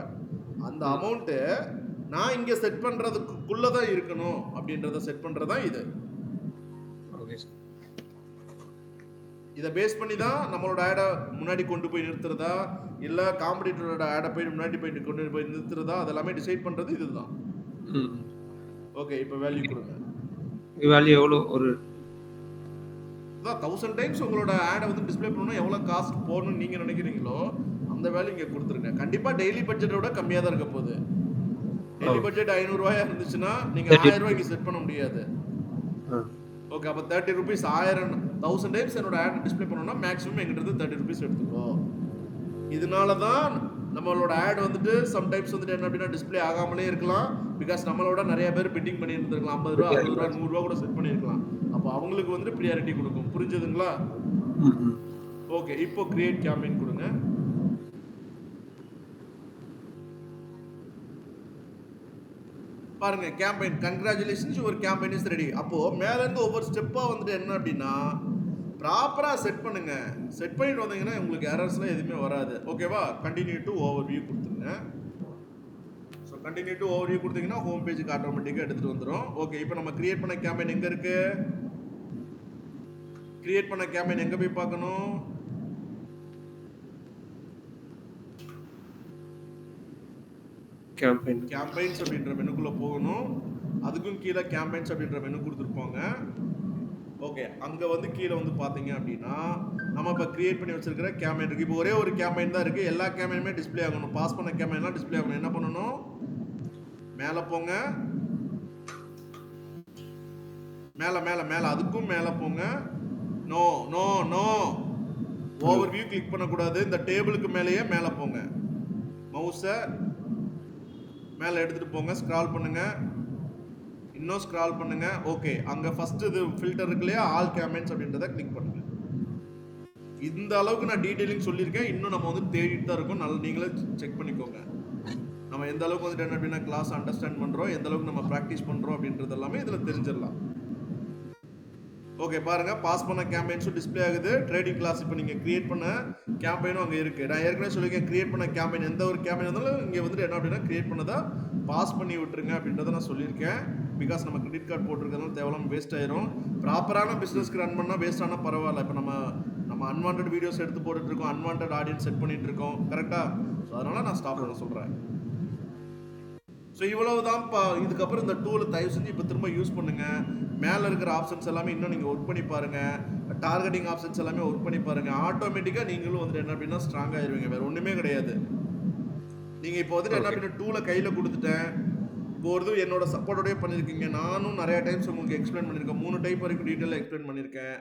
அந்த அமௌண்ட்டு நான் இங்கே செட் பண்ணுறதுக்குள்ளே தான் இருக்கணும் அப்படின்றத செட் பண்ணுறது தான் இது. இதை பேஸ் பண்ணி தான் நம்மளோட ஆடை முன்னாடி கொண்டு போய் நிறுத்துறதா இல்லை காம்படிட்டரோட ஆடை போய் முன்னாடி கொண்டு போய் நிறுத்துறதா அதெல்லாமே டிசைட் பண்ணுறது இதுதான். ஓகே, இப்போ வேல்யூ கொடுங்க. வேல்யூ எவ்வளோ? ஒரு 1000 டைம்ஸ் உங்களோட ஆடை வந்து டிஸ்பிளே பண்ணணும், எவ்வளோ காஸ்ட் போகணும்னு நீங்கள் நினைக்கிறீங்களோ அந்த வேல்யூ இங்கே கொடுத்துருங்க. கண்டிப்பாக டெய்லி பட்ஜெட்டை விட கம்மியாக தான் இருக்க போகுது. டெய்லி பட்ஜெட் 500 ரூபாயா இருந்துச்சுன்னா நீங்கள் 1000 ரூபாய்க்கு செட் பண்ண முடியாது. ஓகே, அப்போ 30 rupees 1000 டைம்ஸ் என்னோட ஆட் டிஸ்பிளே பண்ணணும்னா மேக்ஸிமம் எங்கிட்ட இருந்து 30 rupees எடுத்துக்கோ. இதனால தான் நம்மளோட ஆட் வந்துட்டு சம்டைம்ஸ் வந்துட்டு என்ன அப்படின்னா டிஸ்பிளே ஆகாமலே இருக்கலாம். பிகாஸ் நம்மளோட நிறைய பேர் பிட்டிங் பண்ணி இருந்திருக்கலாம். 50 ரூபா, 60 ரூபா, 100 ரூபா கூட செட் பண்ணியிருக்கலாம். அப்போ அவங்களுக்கு வந்துட்டு ப்ரியாரிட்டி கொடுக்கும். புரிஞ்சதுங்களா? ஓகே, இப்போ கிரியேட் கேம்பெயின் கொடுங்க. பாருங்க, கேம்பெயின் கங்க்ராச்சுலேஷன்ஸ், ஒரு கேம்பெயின் இஸ் ரெடி. அப்போ மேல இருந்து ஒவ்வொரு ஸ்டெப்பா வந்துட்டு என்ன அப்படின்னா ப்ராப்பரா செட் பண்ணுங்க. செட் பண்ணிட்டு வந்தீங்கன்னா உங்களுக்கு எரர்ஸ்லாம் எதுவுமே வராது. ஓகேவா? கண்டினியூ டு ஓவர்வியூ கொடுத்துருங்க. ஸோ கண்டினியூ டு ஓவர்வியூ கொடுத்தீங்கன்னா ஹோம் பேஜுக்கு ஆட்டோமேட்டிக்காக எடுத்துட்டு வந்துடும். ஓகே, இப்போ நம்ம கிரியேட் பண்ண கேம்பெயின் எங்க இருக்கு? கிரியேட் பண்ண கேம்பெயின் எங்க போய் பார்க்கணும்? கேம்பெயின்ஸ் அப்படின்ற மெனுக்குள்ள போகணும். அதுக்கும் கீழே கேம்பெயின்ஸ் அப்படின்ற மெனு கொடுத்துருப்பாங்க. ஓகே, அங்கே வந்து கீழே வந்து பார்த்தீங்க அப்படின்னா நம்ம இப்போ கிரியேட் பண்ணி வச்சிருக்கிற கேம்பெயின் இருக்குது. இப்போ ஒரே ஒரு கேம்பெயின் தான் இருக்குது. எல்லா கேம்பெயினுமே டிஸ்பிளே ஆகணும். பாஸ் பண்ண கேம்பெயின்லாம் டிஸ்பிளே ஆகணும். என்ன பண்ணணும்? மேலே போங்க, மேலே மேலே மேலே அதுக்கும் மேலே போங்க. No no no, overview click பண்ணக்கூடாது. இந்த டேபிளுக்கு மேலேயே மேலே போங்க. மவுஸை மேலே எடுத்துகிட்டு போங்க, ஸ்க்ரால் பண்ணுங்க, இன்னும் ஸ்க்ரால் பண்ணுங்க. ஓகே, அங்கே ஃபர்ஸ்ட் இது ஃபில்டர் இருக்கு இல்லையா, ஆல் கேம்பெயின்ஸ் அப்படின்றத கிளிக் பண்ணுங்க. இந்த அளவுக்கு நான் டீடைலிங் சொல்லியிருக்கேன். இன்னும் நம்ம வந்து தேடிட்டு தான் இருக்கோம். நல்லா நீங்களே செக் பண்ணிக்கோங்க. நம்ம எந்த அளவுக்கு வந்துட்டு என்ன அப்படின்னா கிளாஸ் அண்டர்ஸ்டாண்ட் பண்ணுறோம், எந்த அளவுக்கு நம்ம ப்ராக்டிஸ் பண்ணுறோம் அப்படின்றது எல்லாமே இதில் தெரிஞ்சிடலாம். ஓகே பாருங்க, பாஸ் பண்ண கேம்பெயின்ஸும் டிஸ்பிளே ஆகுது. ட்ரேடிங் கிளாஸ் இப்போ நீங்கள் கிரியேட் பண்ண கேம்பெயினும் அங்கே இருக்குது. நான் ஏற்கனவே சொல்லியிருக்கேன், கிரியேட் பண்ண கேம்பெயின் எந்த ஒரு கேம்பெயின் இருந்தாலும் இங்கே வந்துட்டு என்ன அப்படின்னா கிரியேட் பண்ணதை பாஸ் பண்ணி விட்டுருங்க அப்படின்றத நான் சொல்லியிருக்கேன். பிகாஸ் நம்ம கிரெடிட் கார்டு போட்டிருக்கிறதுனால தேவையில்லாமல் வேஸ்ட் ஆயிரும். ப்ராப்பரான பிஸ்னஸ்க்கு ரன் பண்ணால் வேஸ்ட் ஆனால் பரவாயில்ல. இப்போ நம்ம அன்வான்ட் வீடியோஸ் எடுத்து போட்டுட்டு இருக்கோம், அன்வான்ட் ஆடியன்ஸ் செட் பண்ணிட்டு இருக்கோம், கரெக்டாக? ஸோ அதனால நான் ஸ்டாப் பண்ண சொல்கிறேன். ஸோ இவ்வளவு தான்ப்பா. இதுக்கப்புறம் இந்த டூலை தயவு செஞ்சு இப்போ திரும்ப யூஸ் பண்ணுங்க. மேலே இருக்கிற ஆப்ஷன்ஸ் எல்லாமே இன்னும் நீங்கள் ஒர்க் பண்ணி பாருங்க. டார்கெட்டிங் ஆப்ஷன்ஸ் எல்லாமே ஒர்க் பண்ணி பாருங்க. ஆட்டோமேட்டிக்காக நீங்களும் வந்துட்டு என்ன அப்படின்னா ஸ்ட்ராங் ஆயிருவீங்க. வேற ஒன்றுமே கிடையாது. நீங்கள் இப்போ வந்துட்டு என்ன அப்படின்னா டூலை கையில் கொடுத்துட்டேன். இப்போ ஒரு என்னோட சப்போர்ட்டோடய பண்ணியிருக்கீங்க. நானும் நிறைய டைம்ஸ் உங்களுக்கு எக்ஸ்பிளைன் பண்ணியிருக்கேன். 3 டைப் வரைக்கும் டீட்டெயிலாக எக்ஸ்பிளைன் பண்ணியிருக்கேன்.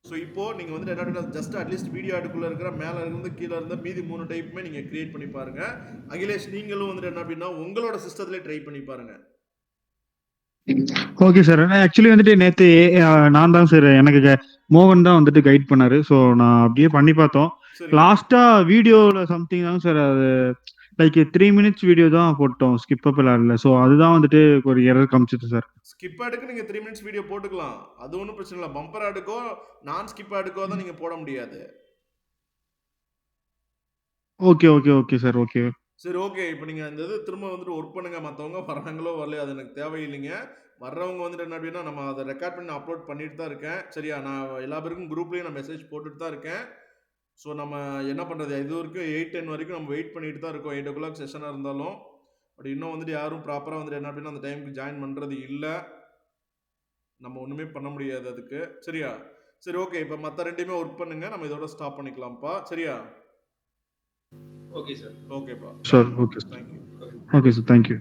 ஸோ இப்போது நீங்கள் வந்துட்டு என்ன அப்படின்னா ஜஸ்ட் அட்லீஸ்ட் வீடியோ ஆடுக்குள்ளே இருக்கிற மேலே இருந்து கீழே இருந்த மீதி 3 டைப்புமே நீங்கள் கிரியேட் பண்ணி பாருங்கள். அகிலேஷ் நீங்களும் வந்துட்டு என்ன அப்படின்னா உங்களோட சிஸ்டத்திலே ட்ரை பண்ணி பாருங்கள். Okay sir. ஆக்சுவலி வந்துட்டு நேற்று நான் தான் சார், எனக்கு மோகன் தான் வந்துட்டு கைட் பண்ணாரு. ஸோ நான் அப்படியே பண்ணி பார்த்தோம். லாஸ்டா வீடியோல சம்திங் தான் சார், அது லைக் 3 minutes வீடியோ தான் போட்டோம், ஸ்கிப்பபிள் ஆடல. ஸோ அதுதான் வந்துட்டு ஒரு எரர் காமிச்சிது சார். ஸ்கிப் ஆடுக்கு நீங்கள் 3 minutes வீடியோ போட்டுக்கலாம், அது ஒன்றும் பிரச்சனை இல்லை. பம்பர் ஆடுக்கோ நான் ஸ்கிப் ஆடுக்கோ தான் நீங்கள் போட முடியாது. Okay okay okay sir. Okay சரி ஓகே. இப்போ நீங்கள் அந்த இது திரும்ப வந்துட்டு ஒர்க் பண்ணுங்க. மற்றவங்க வர்றாங்களோ வரலையோ அது எனக்கு தேவையில்லைங்க. வர்றவங்க வந்துட்டு என்ன அப்படின்னா நம்ம அதை ரெக்கார்ட் பண்ணி அப்லோட் பண்ணிட்டு தான் இருக்கேன். சரியா? நான் எல்லா பேருக்கும் குரூப்லேயும் நான் மெசேஜ் போட்டுட்டு தான் இருக்கேன். ஸோ நம்ம என்ன பண்ணுறது, இது வரைக்கும் 8-10 வரைக்கும் நம்ம வெயிட் பண்ணிட்டு தான் இருக்கோம். 8 o'clock செஷனாக இருந்தாலும் பட் இன்னும் வந்துட்டு யாரும் ப்ராப்பராக வந்துட்டு என்ன அப்படின்னா அந்த டைமுக்கு ஜாயின் பண்ணுறது இல்லை. நம்ம ஒன்றுமே பண்ண முடியாது அதுக்கு. சரியா? சரி ஓகே. இப்போ மற்ற 2மே ஒர்க் பண்ணுங்க. நம்ம இதோட ஸ்டாப் பண்ணிக்கலாம்ப்பா. சரியா? Okay sir. ஓகேப்பா. Sir. Okay sir. Thank you. Okay sir. Thank you.